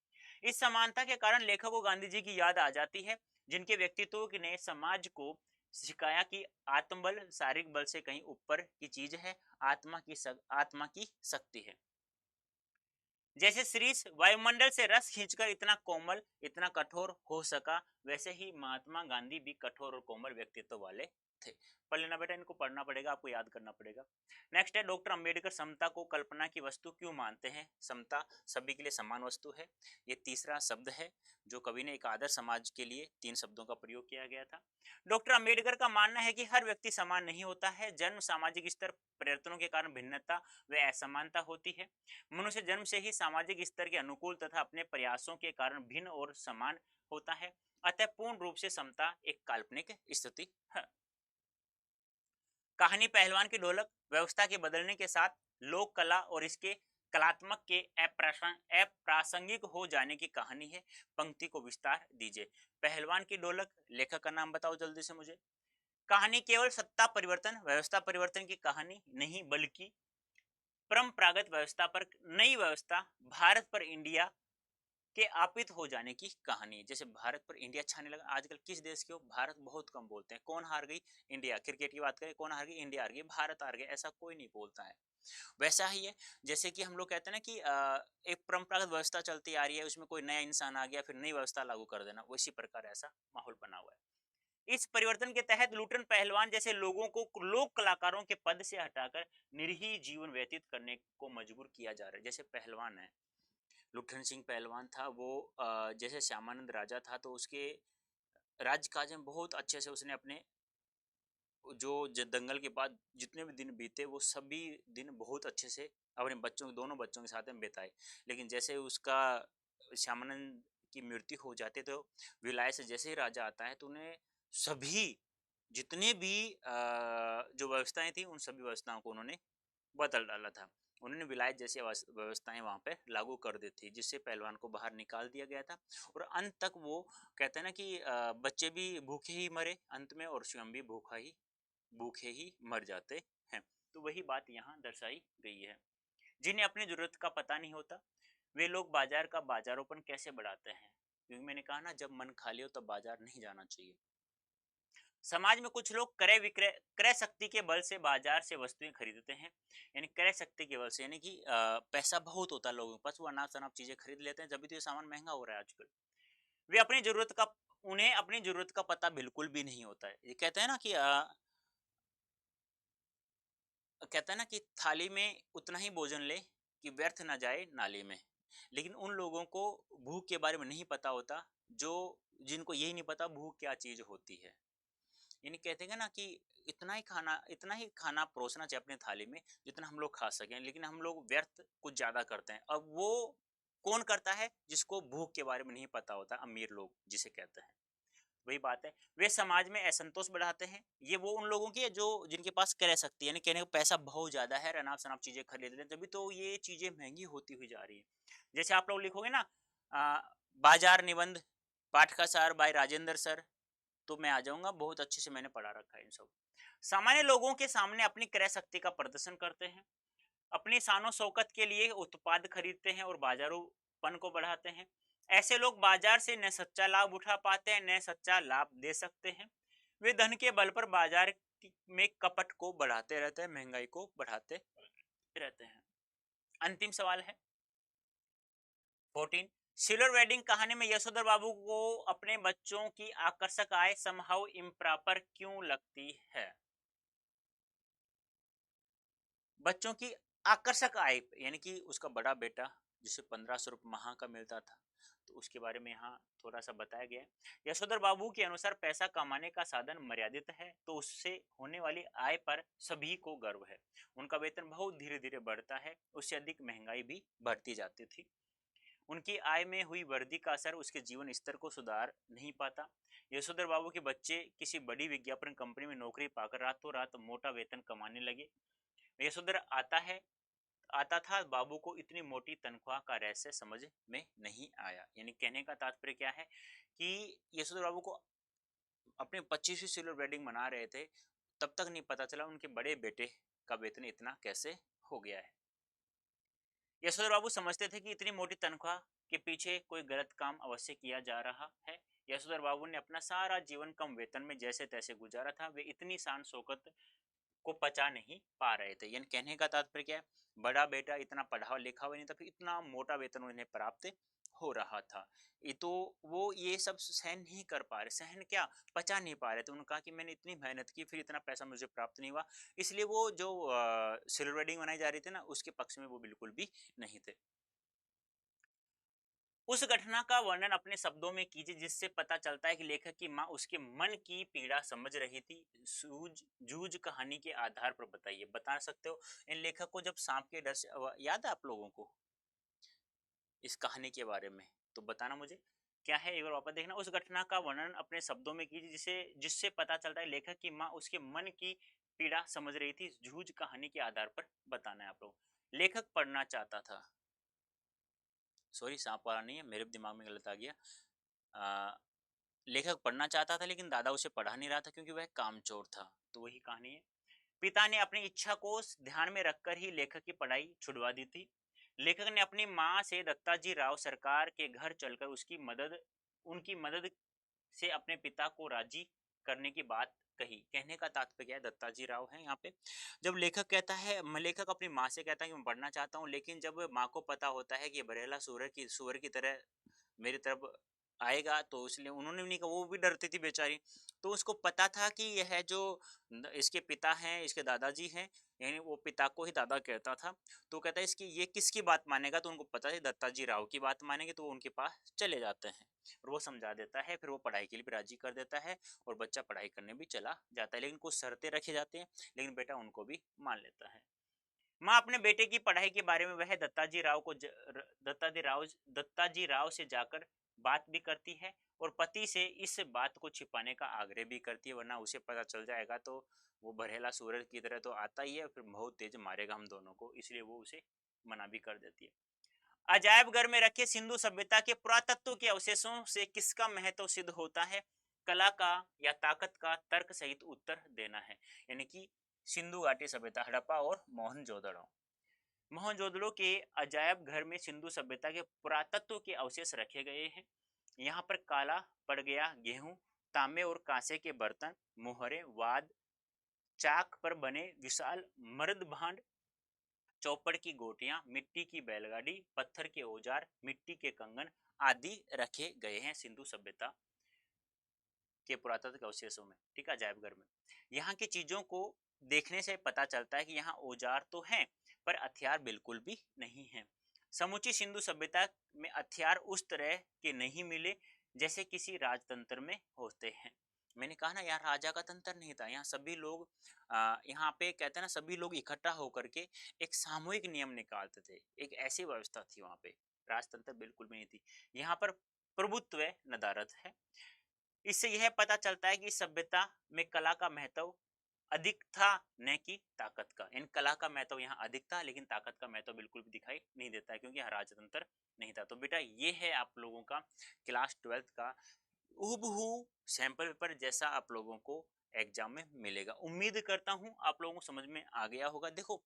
Speaker 1: इस समानता के कारण लेखक को गांधी जी की याद आ जाती है, जिनके व्यक्तित्व ने समाज को सिखाया कि आत्मबल शारीरिक बल से कहीं ऊपर की चीज है, आत्मा की शक्ति है। जैसे श्रीश वायुमंडल से रस खींचकर इतना कोमल, इतना कठोर हो सका, वैसे ही महात्मा गांधी भी कठोर और कोमल व्यक्तित्व वाले थे। पढ़ लेना बेटा, इनको पढ़ना पड़ेगा, आपको याद करना पड़ेगा। नेक्स्ट है, डॉक्टर अंबेडकर समता को कल्पना की वस्तु क्यों मानते हैं? समता सभी के लिए समान वस्तु है, ये तीसरा शब्द है जो कवि ने एक आदर्श समाज के लिए 3 शब्दों का प्रयोग किया गया था। डॉक्टर अंबेडकर का मानना है कि हर व्यक्ति समान नहीं होता है, जन्म, सामाजिक स्तर, प्रयत्नों के कारण भिन्नता व असमानता होती है। मनुष्य जन्म से ही सामाजिक स्तर के अनुकूल तथा अपने प्रयासों के कारण भिन्न और समान होता है, अतः पूर्ण रूप से समता एक काल्पनिक स्थिति है। कहानी पहलवान की ढोलक व्यवस्था के बदलने के साथ लोक कला और इसके कलात्मक के अप्रासंगिक हो जाने की कहानी है। पंक्ति को विस्तार दीजिए। पहलवान की ढोलक, लेखक का नाम बताओ जल्दी से मुझे। कहानी केवल सत्ता परिवर्तन, व्यवस्था परिवर्तन की कहानी नहीं, बल्कि परंपरागत व्यवस्था पर नई व्यवस्था, भारत पर इंडिया के आपीत हो जाने की कहानी। जैसे भारत पर इंडिया छाने लगा। आजकल किस देश के हो? भारत बहुत कम बोलते हैं। कौन हार गई? इंडिया। क्रिकेट की बात करें, कौन हार गई? इंडिया हार गई। भारत हार गया, ऐसा कोई नहीं बोलता है। वैसा ही है जैसे कि हम लोग कहते हैं ना कि एक परंपरागत व्यवस्था चलती आ रही है, उसमें कोई नया इंसान आ गया, फिर नई व्यवस्था लागू कर देना, उसी प्रकार ऐसा माहौल बना हुआ है। इस परिवर्तन के तहत लुटन पहलवान जैसे लोगों को लोक कलाकारों के पद से हटाकर निरीह जीवन व्यतीत करने को मजबूर किया जा रहा है। जैसे पहलवान है, लुठन सिंह पहलवान था, वो जैसे श्यामानंद राजा था, तो उसके राज्यकाज में बहुत अच्छे से उसने अपने जो दंगल के बाद जितने भी दिन बीते, वो सभी दिन बहुत अच्छे से अपने बच्चों, दोनों बच्चों के साथ में बिताए। लेकिन जैसे उसका श्यामानंद की मृत्यु हो जाती है, तो विलाय से जैसे ही राजा आता है, तो उन्हें सभी जितने भी जो व्यवस्थाएं थी, उन सभी व्यवस्थाओं को उन्होंने बदल डाला था। उन्होंने विलायत जैसी व्यवस्थाएं वहां पे लागू कर दी थी, जिससे पहलवान को बाहर निकाल दिया गया था। और अंत तक वो कहते हैं ना कि बच्चे भी भूखे ही मरे अंत में, और स्वयं भी भूखे ही मर जाते हैं। तो वही बात यहाँ दर्शाई गई है। जिन्हें अपनी जरूरत का पता नहीं होता, वे लोग बाजार का बाजारोपन कैसे बढ़ाते हैं? क्योंकि मैंने कहा ना, जब मन खाली हो तब बाजार नहीं जाना चाहिए। समाज में कुछ लोग क्रय शक्ति के बल से बाजार से वस्तुएं खरीदते हैं। यानी क्रय शक्ति के बल से, यानी कि पैसा बहुत होता है लोगों के पास, वो अनाप शनाप चीजें खरीद लेते हैं, जब भी तो ये सामान महंगा हो रहा है आजकल। वे अपनी जरूरत का उन्हें अपनी जरूरत का पता बिल्कुल भी नहीं होता है। ये कहते हैं ना कि कहता है ना कि थाली में उतना ही भोजन ले कि व्यर्थ ना जाए नाली में। लेकिन उन लोगों को भूख के बारे में नहीं पता होता, जो जिनको यही नहीं पता भूख क्या चीज होती है। यानी कहते हैं ना कि इतना ही खाना परोसना चाहिए अपने थाली में जितना हम लोग खा सकें, लेकिन हम लोग व्यर्थ कुछ ज्यादा करते हैं। अब वो कौन करता है? जिसको भूख के बारे में नहीं पता होता, अमीर लोग जिसे कहते हैं। वही बात है, वे समाज में असंतोष बढ़ाते हैं। ये वो उन लोगों की है जो जिनके पास क्रय शक्ति, यानी कहने को पैसा बहुत ज्यादा है, अनाप शनाप चीजें खरीद लेते हैं, तभी तो ये चीजें महंगी होती हुई जा रही है। जैसे आप लोग लिखोगे ना बाजार निबंध, पाठ का सार बाय राजेंद्र सर, तो मैं आ जाऊंगा, बहुत अच्छे से मैंने पढ़ा रखा है इन सब। सामान्य लोगों के सामने अपनी क्रय शक्ति का प्रदर्शन करते हैं, अपनी शानो शौकत के लिए उत्पाद खरीदते हैं और बाजारूपन को बढ़ाते हैं। ऐसे लोग बाजार से न सच्चा लाभ उठा पाते हैं, न सच्चा लाभ दे सकते हैं। वे धन के बल पर बाजार में कपट को बढ़ाते रहते हैं, महंगाई को बढ़ाते रहते हैं। अंतिम सवाल है 14। सिल्वर वेडिंग कहानी में यशोधर बाबू को अपने बच्चों की आकर्षक आय समहाउ इम्प्रॉपर क्यों लगती है? बच्चों की आकर्षक आय, यानी कि उसका बड़ा बेटा जिसे 1500 रुपये माह का मिलता था, तो उसके बारे में यहाँ थोड़ा सा बताया गया है। यशोधर बाबू के अनुसार पैसा कमाने का साधन मर्यादित है, तो उससे होने वाली आय पर सभी को गर्व है। उनका वेतन बहुत धीरे धीरे बढ़ता है, उससे अधिक महंगाई भी बढ़ती जाती थी। उनकी आय में हुई वृद्धि का असर उसके जीवन स्तर को सुधार नहीं पाता। यशोधर बाबू के बच्चे किसी बड़ी विज्ञापन कंपनी में नौकरी पाकर रातों रात मोटा वेतन कमाने लगे। यशोधर आता था, बाबू को इतनी मोटी तनख्वाह का रहस्य समझ में नहीं आया। यानी कहने का तात्पर्य क्या है कि यशोधर बाबू को अपने 25वीं सिल्वर वेडिंग मना रहे थे, तब तक नहीं पता चला उनके बड़े बेटे का वेतन इतना कैसे हो गया है। यशोधर बाबू समझते थे कि इतनी मोटी तनख्वाह के पीछे कोई गलत काम अवश्य किया जा रहा है। यशोधर बाबू ने अपना सारा जीवन कम वेतन में जैसे तैसे गुजारा था। वे इतनी शान शौकत को पचा नहीं पा रहे थे। यानी कहने का तात्पर्य क्या है, बड़ा बेटा इतना पढ़ा लिखा हुआ नहीं था, फिर इतना मोटा वेतन उन्हें प्राप्त हो रहा था। ये तो वो ये सब सहन नहीं कर पा रहे, सहन क्या, पचा नहीं पा रहे थे। उन्होंने कहा कि मैंने इतनी मेहनत की, फिर इतना पैसा मुझे प्राप्त नहीं हुआ, इसलिए वो जो सिल्वर वेडिंग मनाई जा रही थी ना, उसके पक्ष में वो बिल्कुल भी नहीं थे। उस घटना का वर्णन अपने शब्दों में कीजिए, जिससे पता चलता है कि लेखक की माँ उसके मन की पीड़ा समझ रही थी। सूझ जूझ कहानी के आधार पर बताइए, बता सकते हो इन लेखक को जब सांप के डर से याद है आप लोगों को इस कहानी के बारे में? तो बताना मुझे क्या है, एक बार वापस देखना। उस घटना का वर्णन अपने शब्दों में कीजिए, जिसे जिससे पता चलता है लेखक की माँ उसके मन की पीड़ा समझ रही थी। जूझ कहानी के आधार पर बताना है आप लोग। लेखक पढ़ना चाहता था, सॉरी सांप वाला नहीं है, मेरे दिमाग में गलत आ गया। आ, लेखक पढ़ना चाहता था लेकिन दादा उसे पढ़ा नहीं रहा था क्योंकि वह कामचोर था। तो वही कहानी है। पिता ने अपनी इच्छा को ध्यान में रखकर ही लेखक की पढ़ाई छुड़वा दी थी। लेखक ने अपनी मां से दत्ताजी राव सरकार के घर चलकर उनकी मदद से अपने पिता को राजी करने की बात कही। कहने का तात्पर्य क्या है, दत्ताजी राव है यहाँ पे। जब लेखक कहता है, लेखक अपनी माँ से कहता है कि मैं पढ़ना चाहता हूँ, लेकिन जब माँ को पता होता है कि ये बरेला सुअर की तरह मेरी तरफ आएगा, तो इसलिए उन्होंने भी नहीं कहा, वो भी डरती थी बेचारी। तो उसको पता था कि यह जो इसके पिता हैं, इसके दादाजी हैं, यानी वो पिता को ही दादा कहता था। तो कहता है इसकी ये किसकी बात मानेगा, तो उनको पता है दत्ताजी राव की बात मानेंगे, तो वो उनके पास चले जाते हैं और वो समझा देता है। फिर वो पढ़ाई के लिए भी राजी कर देता है और बच्चा पढ़ाई करने भी चला जाता है। लेकिन कुछ शर्तें रखे जाते हैं, लेकिन बेटा उनको भी मान लेता है। माँ अपने बेटे की पढ़ाई के बारे में वह दत्ताजी राव से जाकर बात भी करती है और पति से इस बात को छिपाने का आग्रह भी करती है, वरना उसे पता चल जाएगा तो वो बरहेला सूरज की तरह तो आता ही है, फिर बहुत तेज मारेगा हम दोनों को, इसलिए वो उसे मना भी कर देती है। अजायब घर में रखे सिंधु सभ्यता के पुरातत्व के अवशेषों से किसका महत्व सिद्ध होता है? कला का या ताकत का? तर्क सहित उत्तर देना है। यानी कि सिंधु घाटी सभ्यता, हड़प्पा और मोहनजोदड़ो। मोहनजोदड़ो के अजायब घर में सिंधु सभ्यता के पुरातत्व के अवशेष रखे गए हैं। यहाँ पर काला पड़ गया गेहूं, तांबे और कांसे के बर्तन, मोहरे, वाद, चाक पर बने विशाल मर्द भांड, चौपड़ की गोटियां, मिट्टी की बैलगाड़ी, पत्थर के औजार, मिट्टी के कंगन आदि रखे गए हैं सिंधु सभ्यता के पुरातत्व अवशेषों में। ठीक है, अजायब घर में यहाँ की चीजों को देखने से पता चलता है कि यहाँ औजार तो हैं पर हथियार बिल्कुल भी नहीं है। समुची सिंधु सभ्यता में हथियार उस तरह के नहीं मिले जैसे किसी राजतंत्र में होते हैं। मैंने कहा ना, यहाँ राजा का तंत्र नहीं था, यहाँ सभी लोग यहाँ पे कहते हैं ना, सभी लोग इकट्ठा होकर के एक सामूहिक नियम निकालते थे। एक ऐसी व्यवस्था थी वहां पे, राजतंत्र बिल्कुल भी नहीं थी। यहाँ पर प्रभुत्व नदारद है। इससे यह पता चलता है कि सभ्यता में कला का महत्व अधिक था, न कि ताकत का। इन कला का महत्व यहाँ अधिक था, लेकिन ताकत का महत्व बिल्कुल भी दिखाई नहीं देता है क्योंकि यहाँ राजतंत्र नहीं था। तो बेटा ये है आप लोगों का क्लास 12th का हूबहू सैंपल पेपर, जैसा आप लोगों को एग्जाम में मिलेगा। उम्मीद करता हूँ आप लोगों को समझ में आ गया होगा। देखो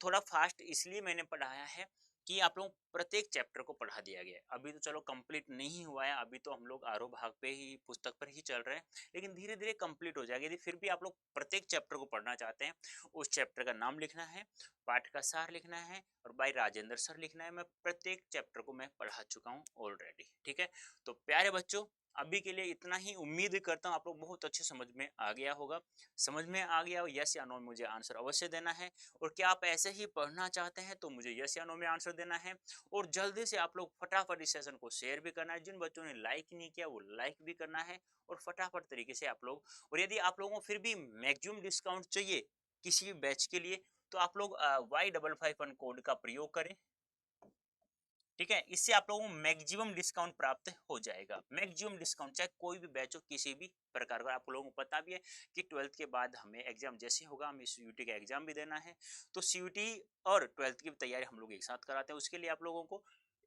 Speaker 1: थोड़ा फास्ट इसलिए मैंने पढ़ाया है कि आप लोग प्रत्येक चैप्टर को पढ़ा दिया गया है। अभी तो चलो कंप्लीट नहीं हुआ है, अभी तो हम लोग आरो भाग पे ही, पुस्तक पर ही चल रहे हैं, लेकिन धीरे धीरे कंप्लीट हो जाएगा। यदि फिर भी आप लोग प्रत्येक चैप्टर को पढ़ना चाहते हैं, उस चैप्टर का नाम लिखना है, पाठ का सार लिखना है और बाय राजेंद्र सर लिखना है। मैं प्रत्येक चैप्टर को मैं पढ़ा चुका हूँ ऑलरेडी। ठीक है, तो प्यारे बच्चों अभी के लिए इतना ही। उम्मीद करता हूँ आप लोग बहुत अच्छे समझ में आ गया होगा। समझ में आ गया हो यस या नो में मुझे आंसर अवश्य देना है। और क्या आप ऐसे ही पढ़ना चाहते हैं तो मुझे यस या नो में आंसर देना है। और जल्दी से आप लोग फटाफट इस सेशन को शेयर भी करना है। जिन बच्चों ने लाइक नहीं किया वो लाइक भी करना है और फटाफट तरीके से आप लोग। और यदि आप लोगों को फिर भी मैक्सिमम डिस्काउंट चाहिए किसी भी बैच के लिए, तो आप लोग Y551 कोड का प्रयोग करें। ठीक है, इससे आप लोगों को मैक्सिमम डिस्काउंट प्राप्त हो जाएगा। मैक्सिमम डिस्काउंट, चाहे कोई भी बैच हो किसी भी प्रकार का। आप लोगों को पता भी है कि 12th के बाद हमें एग्जाम जैसे होगा, हमें सीयूटी का एग्जाम भी देना है, तो सीयूटी और 12th की तैयारी हम लोग एक साथ कराते हैं। उसके लिए आप लोगों को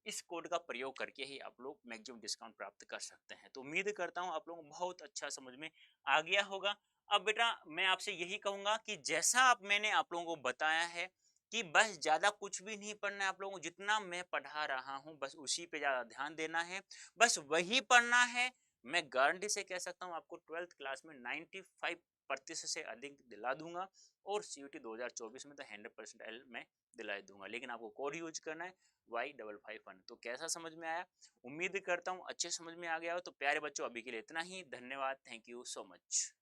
Speaker 1: इस कोड का प्रयोग करके ही आप लोग मैक्सिमम डिस्काउंट प्राप्त कर सकते हैं। तो उम्मीद करता हूँ आप लोगों को बहुत अच्छा समझ में आ गया होगा। अब बेटा मैं आपसे यही कहूंगा कि जैसा आप मैंने आप लोगों को बताया है कि बस ज्यादा कुछ भी नहीं पढ़ना है आप लोगों को, जितना मैं पढ़ा रहा हूँ बस उसी पे ज्यादा ध्यान देना है, बस वही पढ़ना है। मैं गारंटी से कह सकता हूँ आपको 12th क्लास में 95 प्रतिशत से अधिक दिला दूंगा, और CUT 2024 में तो 100% एल मैं दिला दूंगा, लेकिन आपको कोड यूज करना है Y551। तो कैसा समझ में आया? उम्मीद करता हूँ अच्छे समझ में आ गया हो। तो प्यारे बच्चों, अभी के लिए इतना ही। धन्यवाद। Thank you so much.